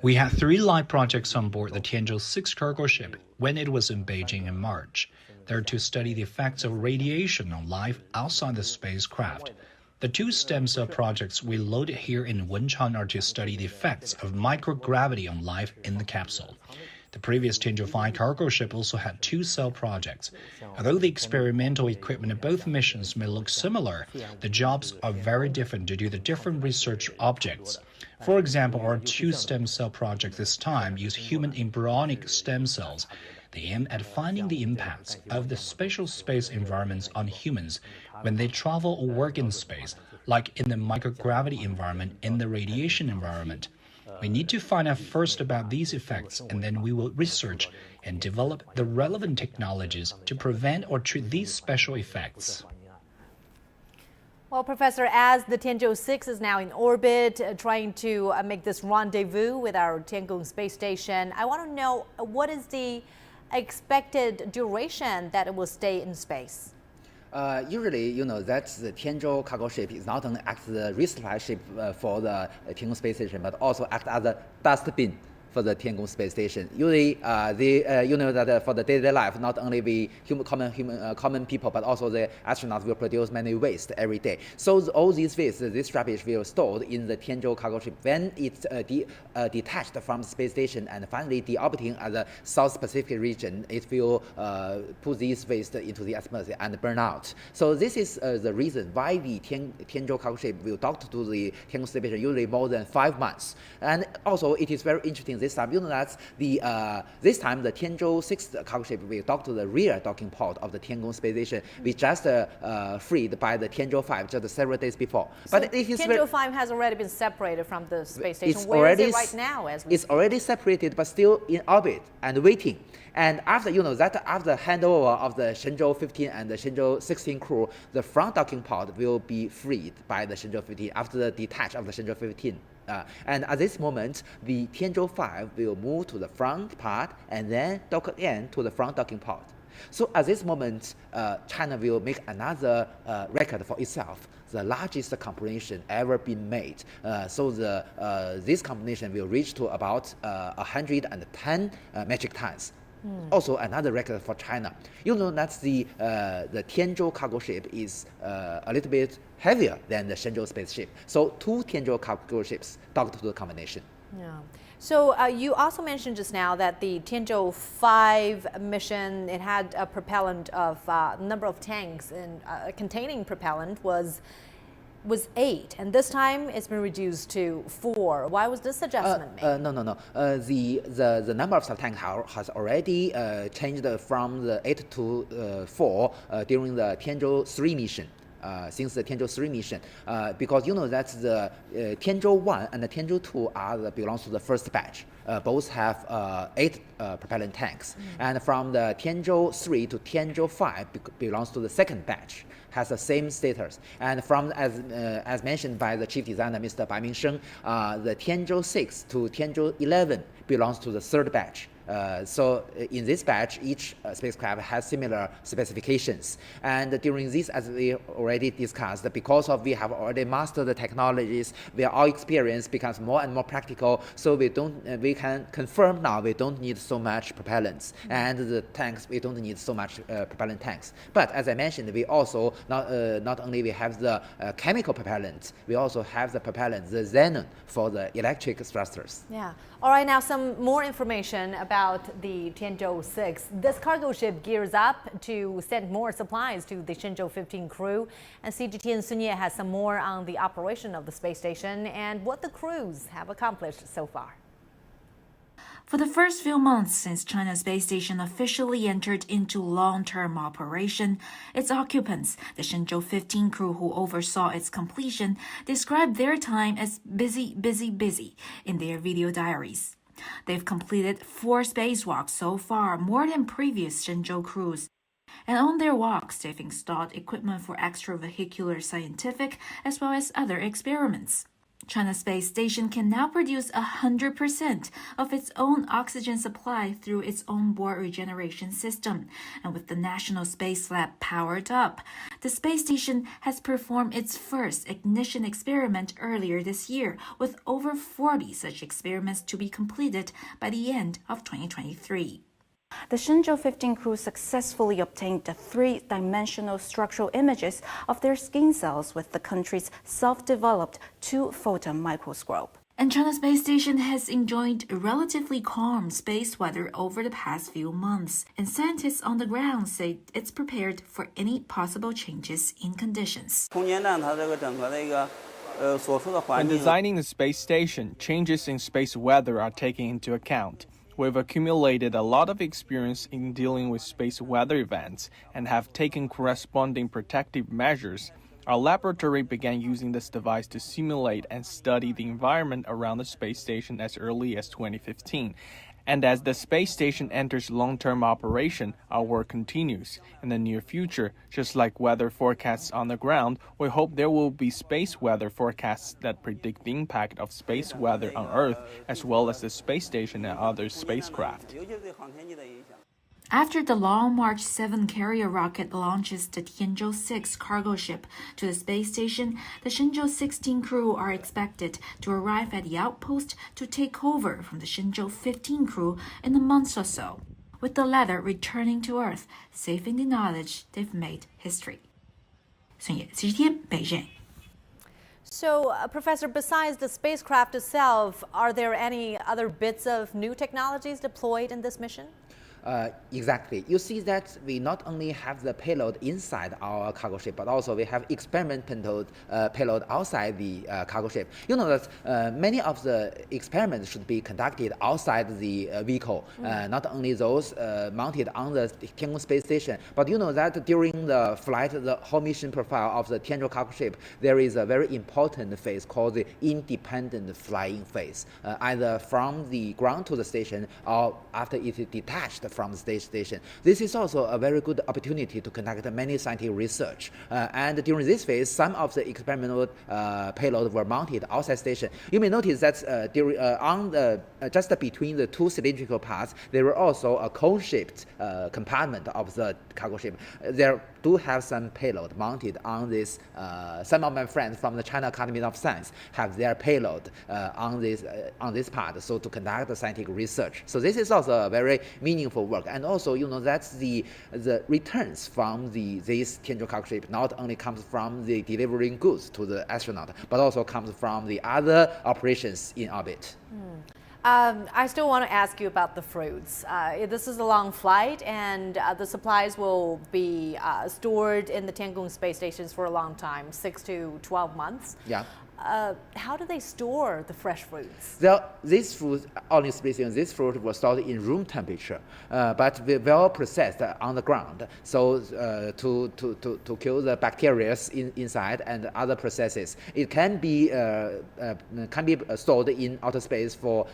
We had 3 live projects on board the Tianzhou-6 cargo ship when it was in Beijing in March. They're to study the effects of radiation on life outside the spacecraft. The 2 stem cell projects we loaded here in Wenchang are to study the effects of microgravity on life in the capsule. The previous Tianzhou-5 cargo ship also had 2 cell projects. Although the experimental equipment of both missions may look similar, the jobs are very different due to the different research objects. For example, our 2 stem cell projects this time use human embryonic stem cells. They aim at finding the impacts of the spatial space environments on humans when they travel or work in space, like in the microgravity environment and the radiation environment. We need to find out first about these effects, and then we will research and develop the relevant technologies to prevent or treat these special effects. Well, Professor, as the Tianzhou-6 is now in orbit, trying to make this rendezvous with our Tiangong space station, I want to know, what is the expected duration that it will stay in space? Usually, that the Tianzhou cargo ship is not only act as the resupply ship for the Tiangong space station, but also act as a dustbin for the Tiangong space station. Usually, you know that for the daily life, not only we common people, but also the astronauts will produce many waste every day. So all these waste, this rubbish will stored in the Tianzhou cargo ship. When it's detached from the space station and finally deorbiting at the South Pacific region, it will put these waste into the atmosphere and burn out. So this is the reason why the Tianzhou cargo ship will dock to the Tiangong space station usually more than 5 months. And also, it is very interesting this time. You know that this time the Tianzhou-6 cargo ship will dock to the rear docking port of the Tiangong space station. We just freed by the Tianzhou-5 just several days before. So but it is Tianzhou-5 has already been separated from the space station. It's Where is it right now? It's already separated, but still in orbit and waiting. And after after handover of the Shenzhou-15 and the Shenzhou-16 crew, the front docking port will be freed by the Shenzhou-15 after the detach of the Shenzhou-15. And at this moment, the Tianzhou-5 will move to the front part and then dock again to the front docking port. So at this moment, China will make another record for itself, the largest combination ever been made. So this combination will reach to about 110 metric tons. Also another record for China. You know that the Tianzhou cargo ship is a little bit heavier than the Shenzhou spaceship. So 2 Tianzhou cargo ships docked to the combination. Yeah. So you also mentioned just now that the Tianzhou-5 mission, it had a propellant of number of tanks and containing propellant was 8, and this time it's been reduced to 4. Why was this adjustment made? No. The number of tanks has already changed from the 8 to 4 during the Tianzhou-3 mission. Since the Tianzhou-3 mission, because you know that the Tianzhou-1 and the Tianzhou-2 belongs to the first batch. Both have 8 propellant tanks, and from the Tianzhou-3 to Tianzhou-5 belongs to the second batch, has the same status. And from as mentioned by the chief designer, Mr. Bai Mingsheng, the Tianzhou-6 to Tianzhou-11 belongs to the third batch. So in this batch, each spacecraft has similar specifications. And during this, as we already discussed, because of we have already mastered the technologies, our experience becomes more and more practical. So we can confirm now we don't need so much propellants, and the tanks we don't need so much propellant tanks. But as I mentioned, we also not only we have the chemical propellant, we also have the propellant, the xenon, for the electric thrusters. Yeah. All right. Now some more information about the Tianzhou-6. This cargo ship gears up to send more supplies to the Shenzhou-15 crew. And CGTN Sunye has some more on the operation of the space station and what the crews have accomplished so far. For the first few months since China's space station officially entered into long-term operation, its occupants, the Shenzhou-15 crew who oversaw its completion, described their time as busy in their video diaries. They've completed 4 spacewalks so far, more than previous Shenzhou crews. And on their walks, they've installed equipment for extravehicular scientific as well as other experiments. China's space station can now produce 100% of its own oxygen supply through its onboard regeneration system. And with the National Space Lab powered up, the space station has performed its first ignition experiment earlier this year, with over 40 such experiments to be completed by the end of 2023. The Shenzhou-15 crew successfully obtained the 3-dimensional structural images of their skin cells with the country's self-developed 2-photon microscope. And China's space station has enjoyed relatively calm space weather over the past few months, and scientists on the ground say it's prepared for any possible changes in conditions. When designing the space station, changes in space weather are taken into account. We've accumulated a lot of experience in dealing with space weather events and have taken corresponding protective measures. Our laboratory began using this device to simulate and study the environment around the space station as early as 2015. And as the space station enters long-term operation, our work continues. In the near future, just like weather forecasts on the ground, we hope there will be space weather forecasts that predict the impact of space weather on Earth, as well as the space station and other spacecraft. After the Long March 7 carrier rocket launches the Tianzhou-6 cargo ship to the space station, the Shenzhou-16 crew are expected to arrive at the outpost to take over from the Shenzhou-15 crew in a month or so, with the latter returning to Earth, safe in the knowledge they've made history. 孙野 CCTV 北京。 So, Professor, besides the spacecraft itself, are there any other bits of new technologies deployed in this mission? Exactly. You see that we not only have the payload inside our cargo ship, but also we have experimental payload outside the cargo ship. You know that many of the experiments should be conducted outside the vehicle, not only those mounted on the Tiangong space station, but you know that during the flight, the whole mission profile of the Tianzhou cargo ship, there is a very important phase called the independent flying phase, either from the ground to the station or after it is detached from the space station. This is also a very good opportunity to conduct many scientific research. And during this phase, some of the experimental payloads were mounted outside station. You may notice that during, just between the two cylindrical parts, there were also a cone-shaped compartment of the cargo ship. There do have some payload mounted on this. Some of my friends from the China Academy of Science have their payload on this part, so to conduct the scientific research. So this is also a very meaningful work. And also, you know, that's the returns from this Tianzhou cargo ship not only comes from the delivering goods to the astronaut, but also comes from the other operations in orbit. I still want to ask you about the fruits. This is a long flight, and the supplies will be stored in the Tiangong space stations for a long time, 6 to 12 months. Yeah. How do they store the fresh fruits? This fruit, honestly speaking, this fruit was stored in room temperature, but well processed on the ground, so to kill the bacteria inside and other processes. It can be stored in outer space for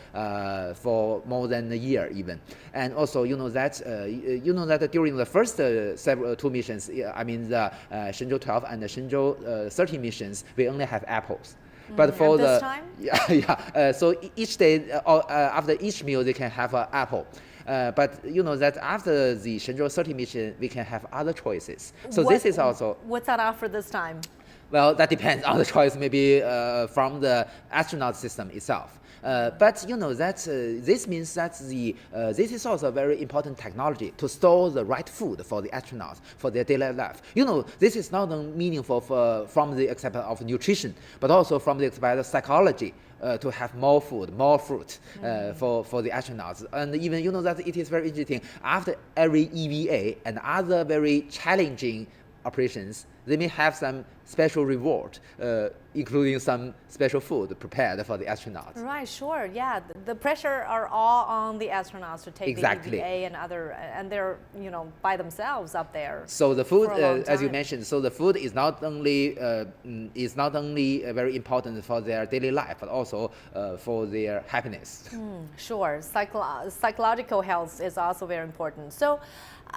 more than a year even. And also, you know that during the first two missions, I mean the Shenzhou 12 and the Shenzhou 13 missions, we only have apples. But for and this time? So each day, after each meal, they can have an apple. But you know that after the Shenzhou 30 mission, we can have other choices. So this is also. What's on offer this time? Well, that depends on the choice, maybe from the astronaut system itself. But you know that this means that this is also a very important technology to store the right food for the astronauts for their daily life. You know, this is not only meaningful from the aspect of nutrition, but also from the aspect of psychology. To have more food, more fruit for the astronauts. And even you know that it is very interesting, after every EVA and other very challenging operations, they may have some special reward, including some special food prepared for the astronauts. Right, sure, yeah. The pressure are all on the astronauts to take the EVA and they're, you know, by themselves up there. So the food, as you mentioned, so the food is not only very important for their daily life, but also for their happiness. Sure, psychological health is also very important. So,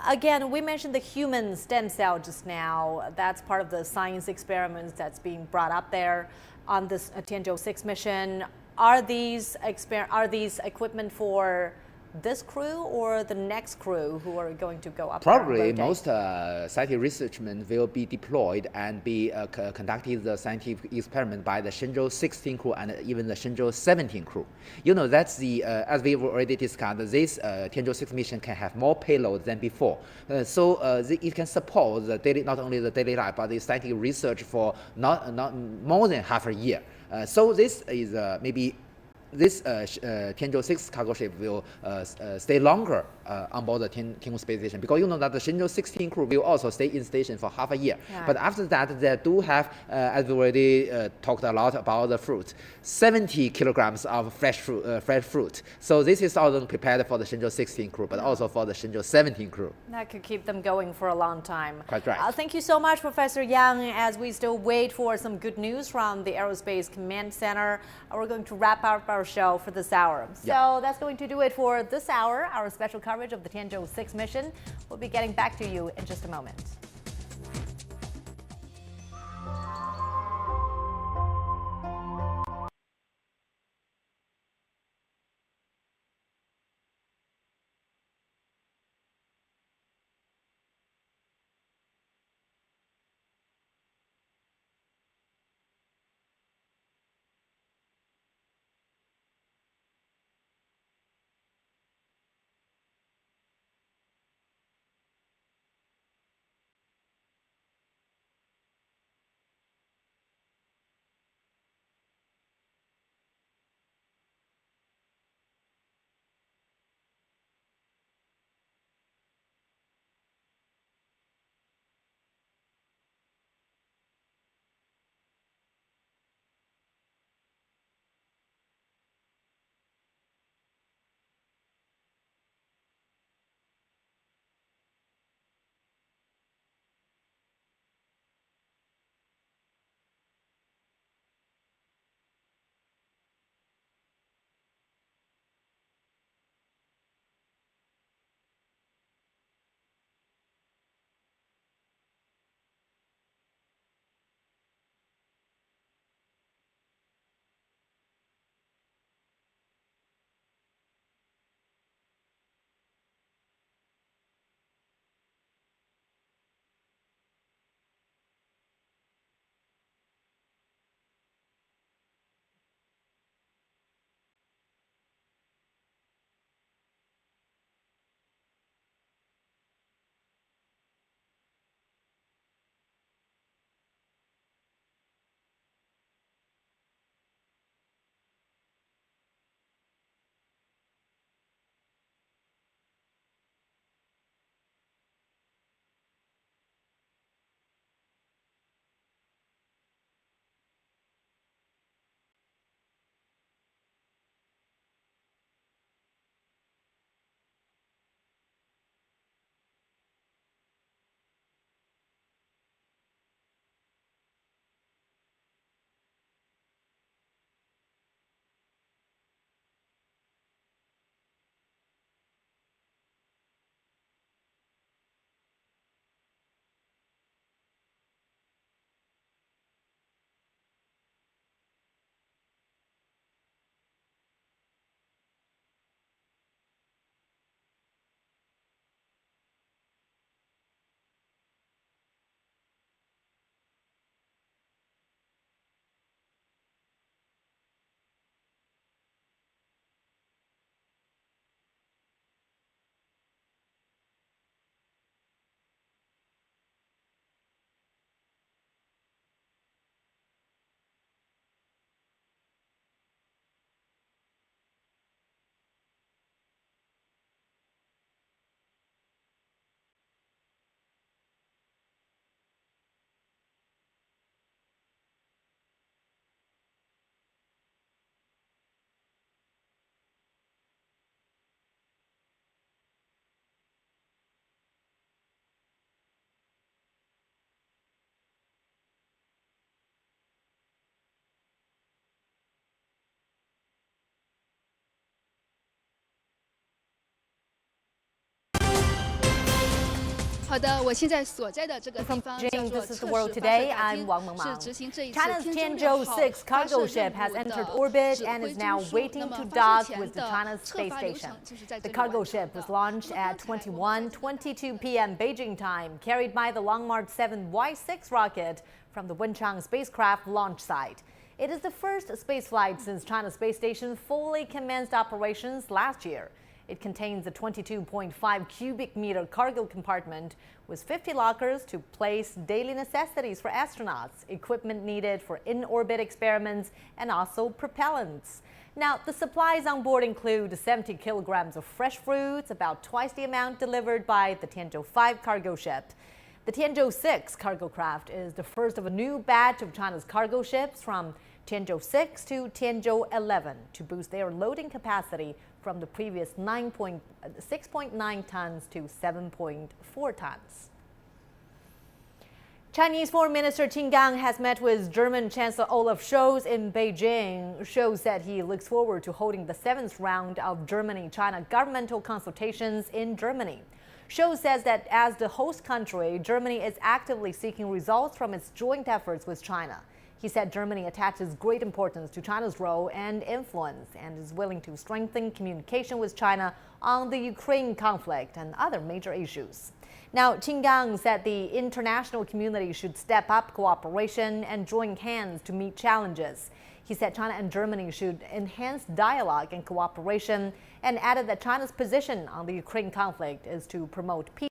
again, we mentioned the human stem cell just now. That's part of the science experiments that's being brought up there on this Tianzhou-6 mission. Are these equipment for this crew or the next crew who are going to go up Probably there? Most scientific researchmen will be deployed and be conducting the scientific experiment by the Shenzhou-16 crew and even the Shenzhou-17 crew. You know, that's as we've already discussed, this Tianzhou-6 mission can have more payload than before. So it can support not only the daily life, but the scientific research for not more than half a year. So this is maybe this Tianzhou-6 cargo ship will stay longer on board the Tiangong space station, because you know that the Shenzhou-16 crew will also stay in station for half a year. Yeah. But after that, they do have, as we already talked a lot about the fruit, 70 kilograms of fresh fruit. So this is also prepared for the Shenzhou-16 crew, but also for the Shenzhou-17 crew. That could keep them going for a long time. Quite right. Thank you so much, Professor Yang. As we still wait for some good news from the Aerospace Command Center, we're going to wrap up our show for this hour. So that's going to do it for this hour, our special coverage of the Tianzhou-6 mission. We'll be getting back to you in just a moment. Beijing, this is the world today. I'm Wang Mengmao. China's Tianzhou-6 cargo ship has entered orbit and is now waiting to dock with the China's space station. The cargo ship was launched at 21:22 p.m. Beijing time, carried by the Long March 7 Y6 rocket from the Wenchang spacecraft launch site. It is the first spaceflight since China's space station fully commenced operations last year. It contains a 22.5 cubic meter cargo compartment with 50 lockers to place daily necessities for astronauts, equipment needed for in-orbit experiments, and also propellants. Now, the supplies on board include 70 kilograms of fresh fruits, about twice the amount delivered by the Tianzhou-5 cargo ship. The Tianzhou-6 cargo craft is the first of a new batch of China's cargo ships from Tianzhou-6 to Tianzhou-11 to boost their loading capacity from the previous 6.9 tons to 7.4 tons. Chinese Foreign Minister Tiangong has met with German Chancellor Olaf Scholz in Beijing. Scholz said he looks forward to holding the 7th round of Germany-China governmental consultations in Germany. Scholz says that as the host country, Germany is actively seeking results from its joint efforts with China. He said Germany attaches great importance to China's role and influence and is willing to strengthen communication with China on the Ukraine conflict and other major issues. Now, Tiangong said the international community should step up cooperation and join hands to meet challenges. He said China and Germany should enhance dialogue and cooperation and added that China's position on the Ukraine conflict is to promote peace.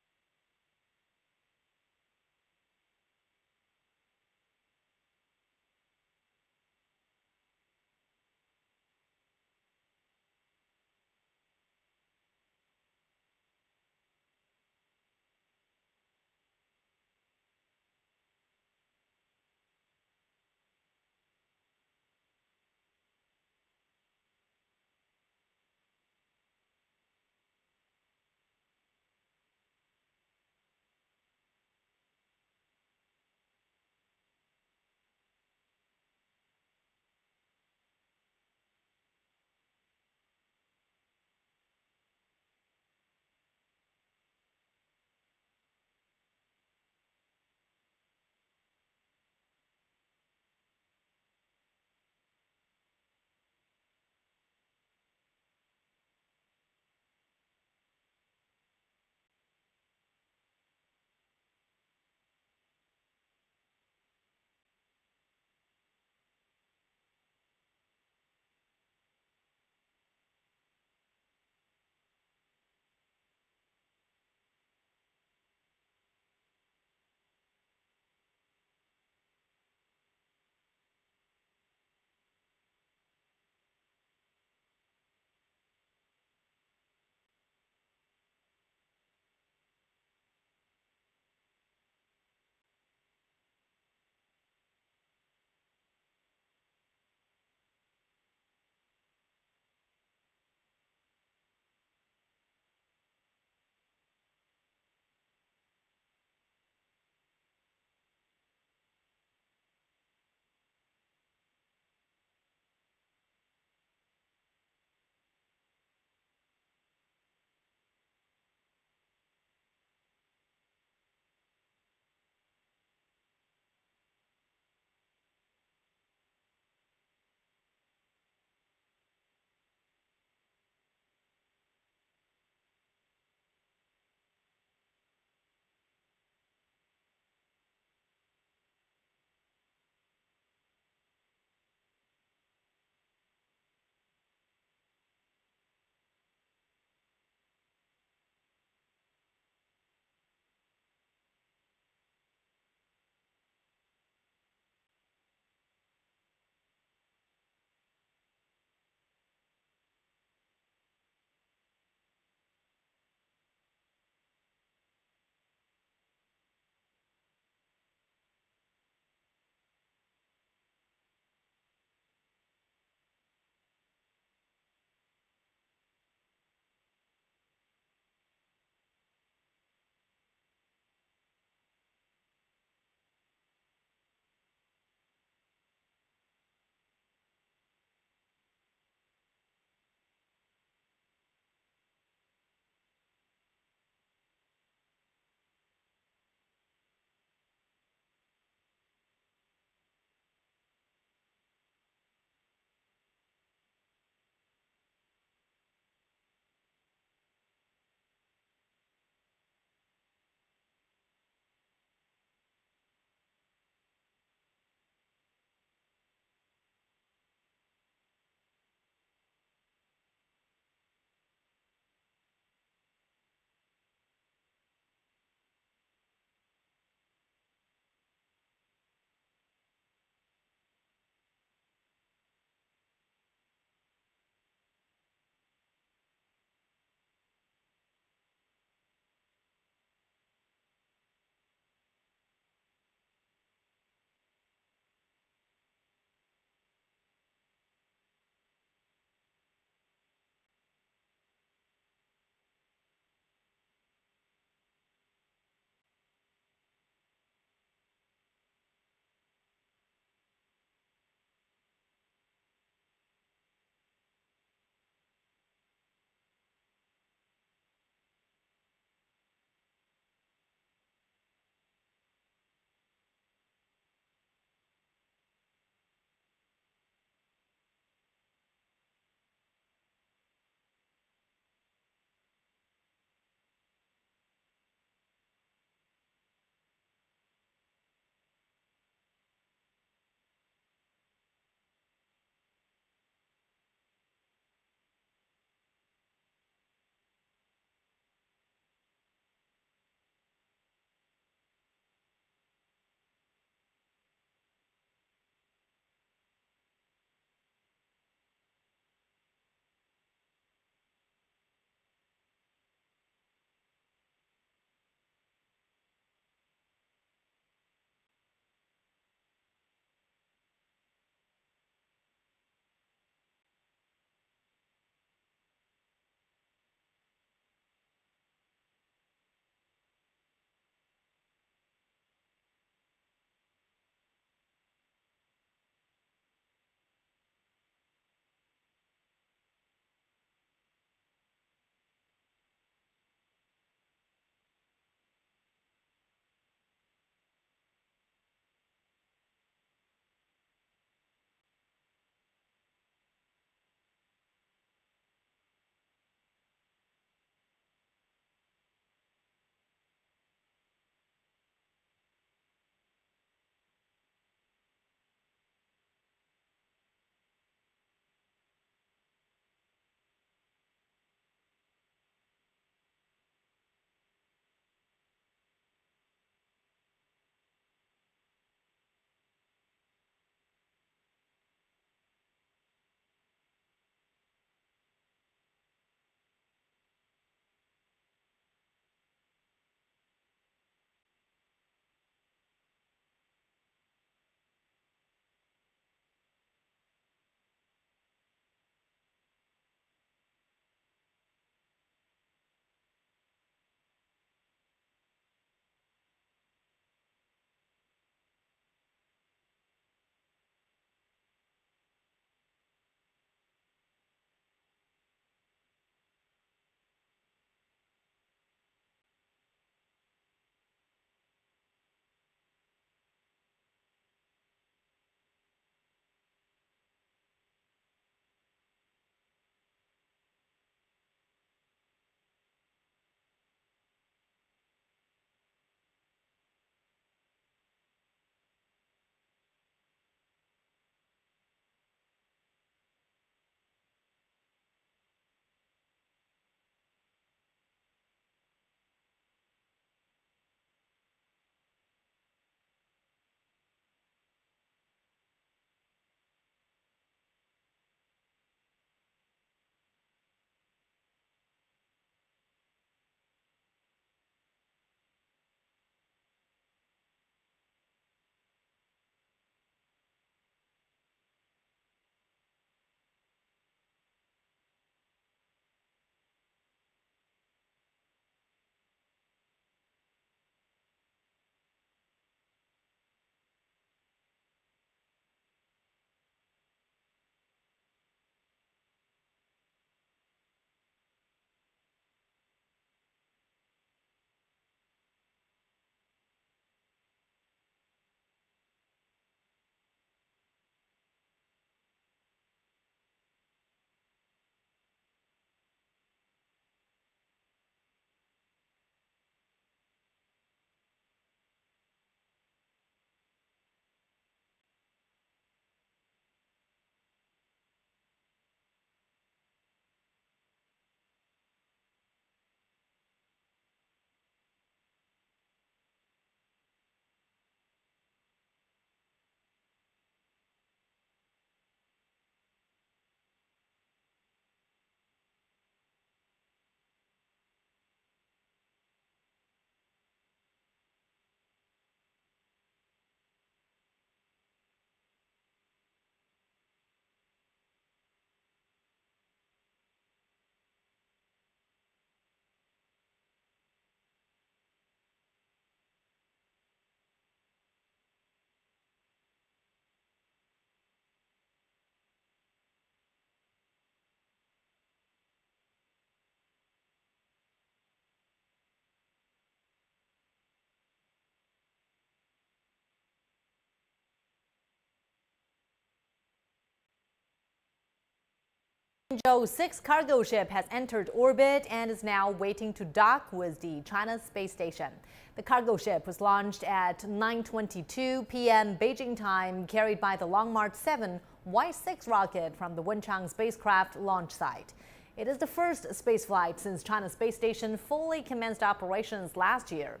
Tianzhou-6 cargo ship has entered orbit and is now waiting to dock with the China space station. The cargo ship was launched at 9:22 p.m. Beijing time, carried by the Long March 7 Y6 rocket from the Wenchang spacecraft launch site. It is the first spaceflight since China's space station fully commenced operations last year.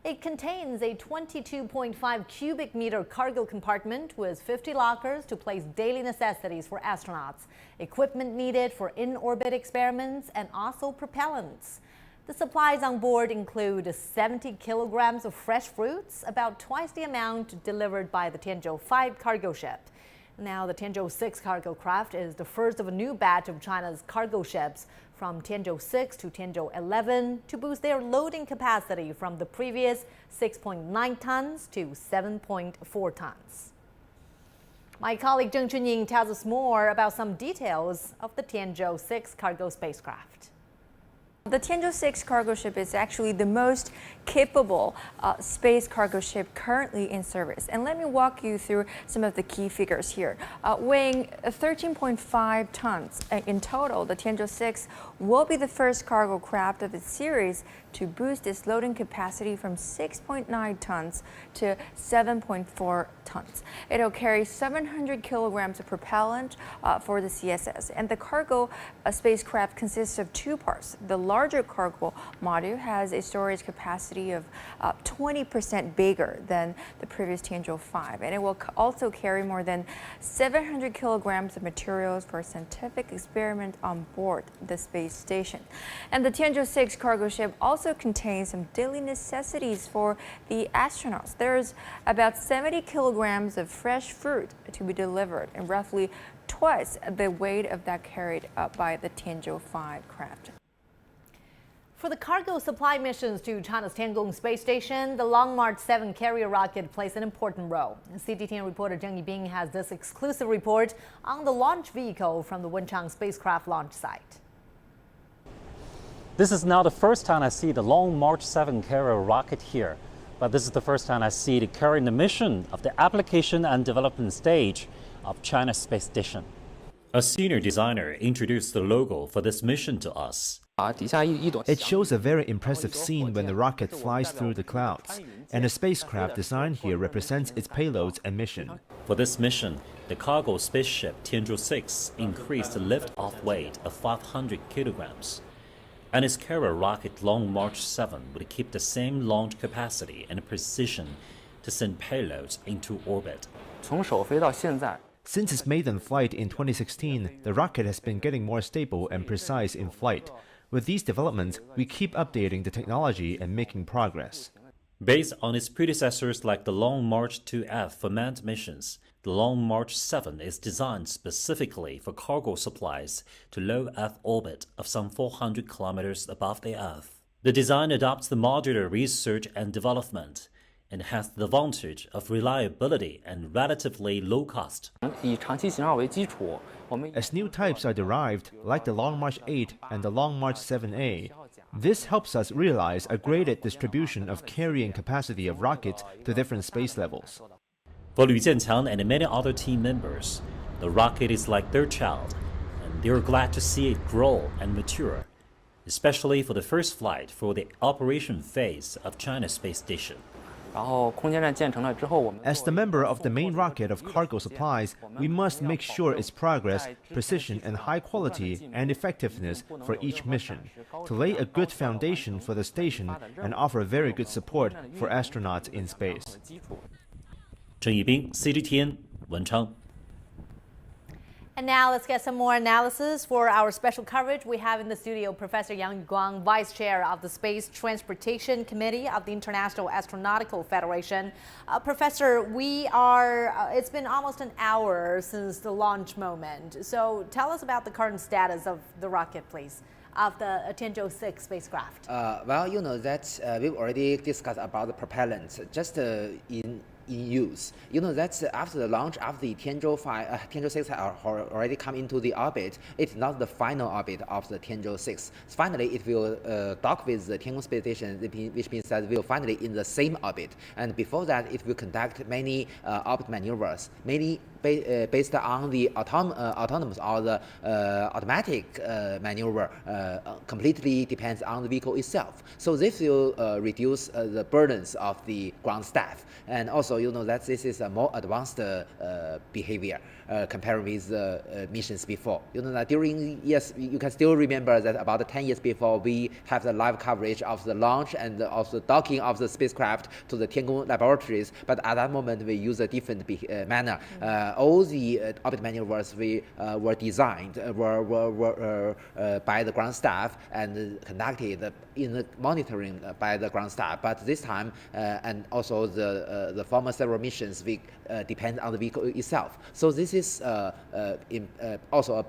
It contains a 22.5 cubic meter cargo compartment with 50 lockers to place daily necessities for astronauts, equipment needed for in-orbit experiments, and also propellants. The supplies on board include 70 kilograms of fresh fruits, about twice the amount delivered by the Tianzhou-5 cargo ship. Now, the Tianzhou-6 cargo craft is the first of a new batch of China's cargo ships from Tianzhou-6 to Tianzhou-11 to boost their loading capacity from the previous 6.9 tons to 7.4 tons. My colleague Zheng Chunying tells us more about some details of the Tianzhou-6 cargo spacecraft. The Tianzhou-6 cargo ship is actually the most capable space cargo ship currently in service. And let me walk you through some of the key figures here. Weighing 13.5 tons in total, the Tianzhou-6 will be the first cargo craft of its series to boost its loading capacity from 6.9 tons to 7.4 tons. It'll carry 700 kilograms of propellant for the CSS. And the cargo spacecraft consists of two parts. The larger cargo module has a storage capacity of 20% bigger than the previous Tianzhou-5, and it will also carry more than 700 kilograms of materials for scientific experiment on board the space station. And the Tianzhou-6 cargo ship also contains some daily necessities for the astronauts. There's about 70 kilograms of fresh fruit to be delivered, and roughly twice the weight of that carried up by the Tianzhou-5 craft. For the cargo supply missions to China's Tiangong space station, the Long March 7 carrier rocket plays an important role. CGTN reporter Zheng Yibing has this exclusive report on the launch vehicle from the Wenchang spacecraft launch site. This is now the first time I see the Long March 7 carrier rocket here, but this is the first time I see it carrying the mission of the application and development stage of China's space station. A senior designer introduced the logo for this mission to us. It shows a very impressive scene when the rocket flies through the clouds, and the spacecraft design here represents its payloads and mission. For this mission, the cargo spaceship Tianzhou-6 increased the lift-off weight of 500 kilograms. And its carrier rocket Long March 7 would keep the same launch capacity and precision to send payloads into orbit. Since its maiden flight in 2016, the rocket has been getting more stable and precise in flight. With these developments, we keep updating the technology and making progress. Based on its predecessors like the Long March 2F for manned missions, the Long March 7 is designed specifically for cargo supplies to low Earth orbit of some 400 kilometers above the Earth. The design adopts the modular research and development and has the advantage of reliability and relatively low cost. As new types are derived, like the Long March 8 and the Long March 7A, this helps us realize a graded distribution of carrying capacity of rockets to different space levels. For Lu Jianqiang and many other team members, the rocket is like their child, and they're glad to see it grow and mature, especially for the first flight for the operation phase of China's space station. As the member of the main rocket of cargo supplies, we must make sure its progress, precision, and high quality and effectiveness for each mission, to lay a good foundation for the station and offer very good support for astronauts in space. 郑一斌 CGTN 文昌。 And now let's get some more analysis for our special coverage. We have in the studio Professor Yang Yuguang, Vice Chair of the Space Transportation Committee of the International Astronautical Federation. Professor, it's been almost an hour since the launch moment. So tell us about the current status of the rocket, please, of the Tianzhou-6 spacecraft. Well, you know that we've already discussed about the propellant. Just in in use. You know that after the launch of the Tianzhou-6 already come into the orbit, it's not the final orbit of the Tianzhou-6. Finally, it will dock with the Tiangong space station, which means that it will finally in the same orbit. And before that, it will conduct many orbit maneuvers, mainly based on the autonomous or the automatic maneuver, completely depends on the vehicle itself. So this will reduce the burdens of the ground staff. And also, you know that this is a more advanced behavior compared with missions before. You know that during, yes, you can still remember that about 10 years before, we have the live coverage of the launch and of the docking of the spacecraft to the Tiangong laboratories. But at that moment, we use a different manner. All the orbit maneuvers were designed by the ground staff and conducted in the monitoring by the ground staff. But this time, and also the former several missions, we depend on the vehicle itself. So this is also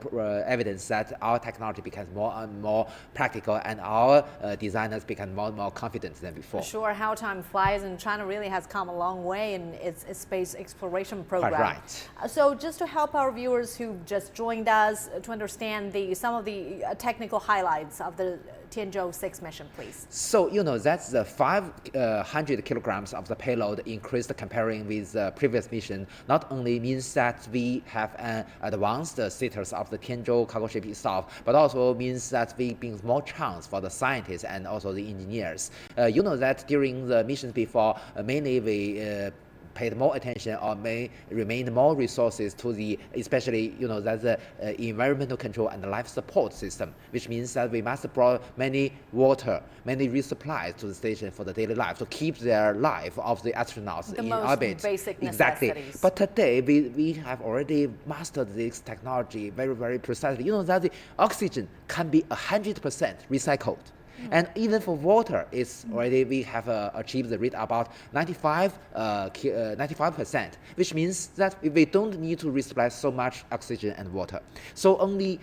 evidence that our technology becomes more and more practical, and our designers become more and more confident than before. For sure, how time flies, and China really has come a long way in its space exploration program. Quite right. So just to help our viewers who just joined us to understand some of the technical highlights of the Tianzhou-6 mission, please. So, you know, that's the 500 kilograms of the payload increased comparing with the previous mission. Not only means that we have an advanced status of the Tianzhou cargo ship itself, but also means that we bring more chance for the scientists and also the engineers. You know that during the missions before, mainly we paid more attention or may remain more resources to the, especially, you know, that's the environmental control and the life support system, which means that we must bring many water, many resupplies to the station for the daily life to keep their life of the astronauts in orbit. Basic exactly. Necessities. But today we have already mastered this technology very, very precisely. You know that the oxygen can be 100% recycled. And even for water, it's already we have achieved the rate about 95%, which means that we don't need to resupply so much oxygen and water. So only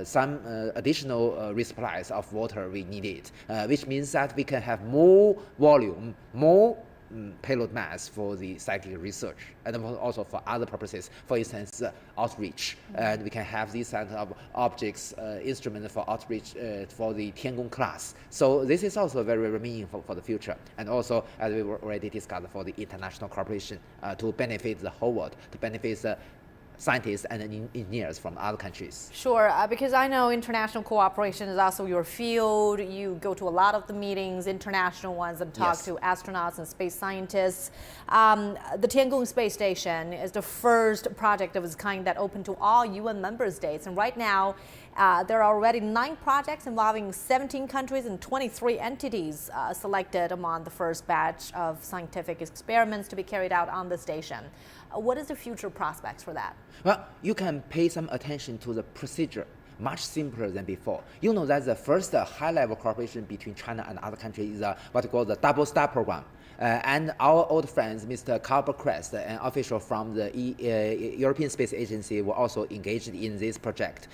some additional resupplies of water we needed, which means that we can have more volume, more payload mass for the scientific research, and also for other purposes, for instance, outreach. And we can have these kinds of objects, instruments for outreach for the Tiangong class. So this is also very, very meaningful for the future. And also, as we already discussed, for the international cooperation to benefit the whole world, to benefit the scientists and engineers from other countries. Sure, because I know international cooperation is also your field. You go to a lot of the meetings, international ones, and talk to astronauts and space scientists. The Tiangong space station is the first project of its kind that opened to all UN member states. And right now, there are already 9 projects involving 17 countries and 23 entities selected among the first batch of scientific experiments to be carried out on the station. What is the future prospects for that? Well, you can pay some attention to the procedure. Much simpler than before. You know that the first high-level cooperation between China and other countries is what we call the Double Star program. And our old friends, Mr. Carl Crest, an official from the European Space Agency, were also engaged in this project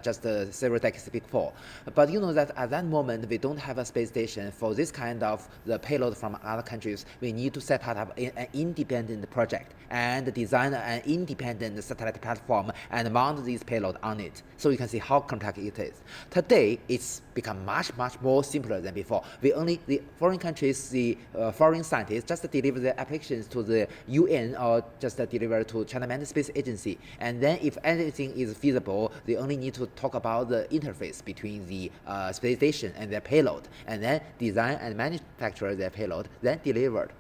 just several decades before. But you know that at that moment, we don't have a space station for this kind of the payload from other countries. We need to set up an independent project and design an independent satellite platform and mount this payload on it. So you can see how complex it is. Today, it's become much more simpler than before. The foreign countries, the foreign scientists just deliver their applications to the UN or just deliver to China Manned Space Agency. And then if anything is feasible, they only need to talk about the interface between the space station and their payload, and then design and manufacture their payload, then delivered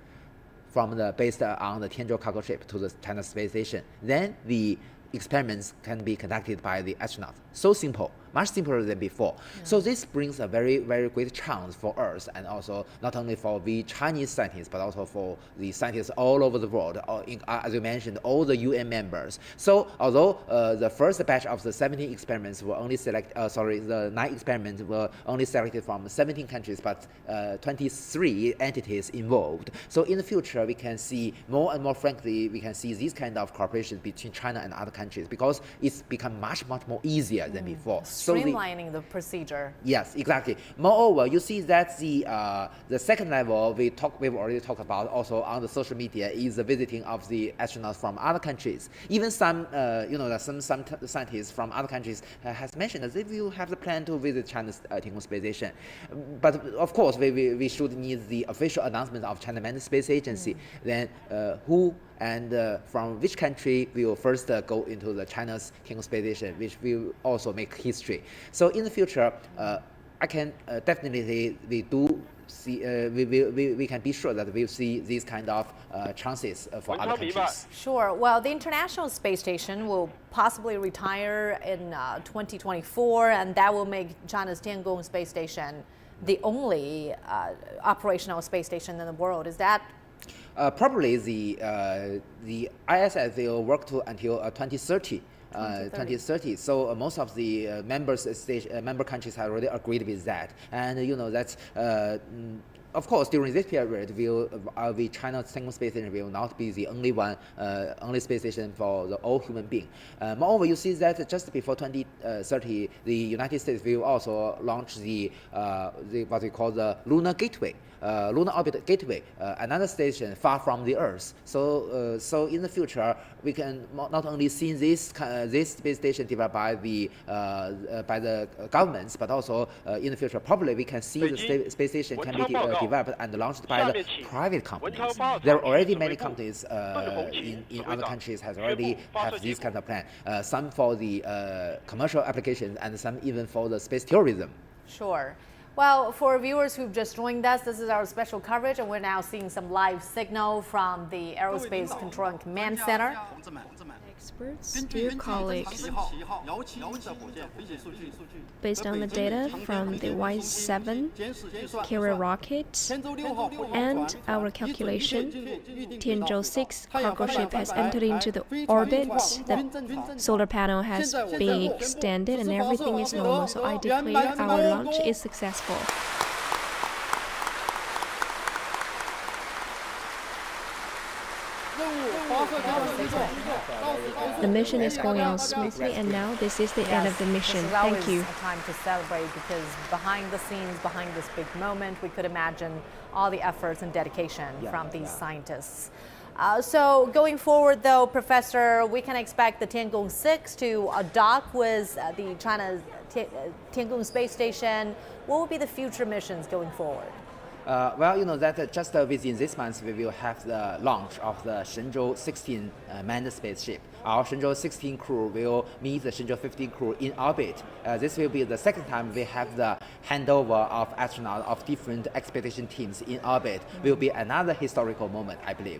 based on the Tianzhou cargo ship to the China space station. Then the experiments can be conducted by the astronauts. So simple, much simpler than before. So this brings a very, very great chance for us, and also not only for the Chinese scientists, but also for the scientists all over the world, as you mentioned, all the UN members. So although the first batch of the 17 experiments were only the 9 experiments were only selected from 17 countries, but 23 entities involved. So in the future, we can see more and more frankly, we can see these kind of cooperation between China and other countries, because it's become much more easier than before. streamlining the procedure. Yes, exactly. Moreover, you see that the second level we've already talked about also on the social media is the visiting of the astronauts from other countries. Even some some scientists from other countries has mentioned that they will have the plan to visit China's Tiangong space station. But of course, we should need the official announcement of China Manned Space Agency. Then who and from which country will first go into the China's Tiangong space station, which will also make history. So in the future, I can definitely we can be sure that we'll see these kind of chances for other countries. Sure. Well, the International Space Station will possibly retire in 2024, and that will make China's Tiangong space station the only operational space station in the world. Is that? Probably the ISS will work until 2030. 2030. So most of the member countries have already agreed with that, and that's. Of course, during this period, China's Tiangong space station will not be the only space station for all human beings. Moreover, you see that just before 2030, the United States will also launch the what we call the Lunar Gateway. Lunar Orbit Gateway, another station far from the Earth. So in the future, we can not only see this space station developed by the governments, but also in the future, probably we can see the space station can be developed and launched by the private companies. There are already many companies in other countries has already have this kind of plan. Some for the commercial applications and some even for the space tourism. Sure. Well, for viewers who've just joined us, this is our special coverage, and we're now seeing some live signal from the Aerospace Control and Command Center. Experts, dear colleagues, based on the data from the Y-7 carrier rocket and our calculation, Tianzhou-6 cargo ship has entered into the orbit, the solar panel has been extended, and everything is normal, so I declare our launch is successful. The mission is going on smoothly, and now this is the end of the mission. Thank you. This is a time to celebrate, because behind the scenes, behind this big moment, we could imagine all the efforts and dedication from these scientists. So going forward, though, Professor, we can expect the Tiangong-6 to dock with the China's Tiangong space station. What will be the future missions going forward? Well, that just within this month, we will have the launch of the Tianzhou-16 manned spaceship. Our Tianzhou-16 crew will meet the Tianzhou-15 crew in orbit. This will be the second time we have the handover of astronauts of different expedition teams in orbit. Will be another historical moment, I believe.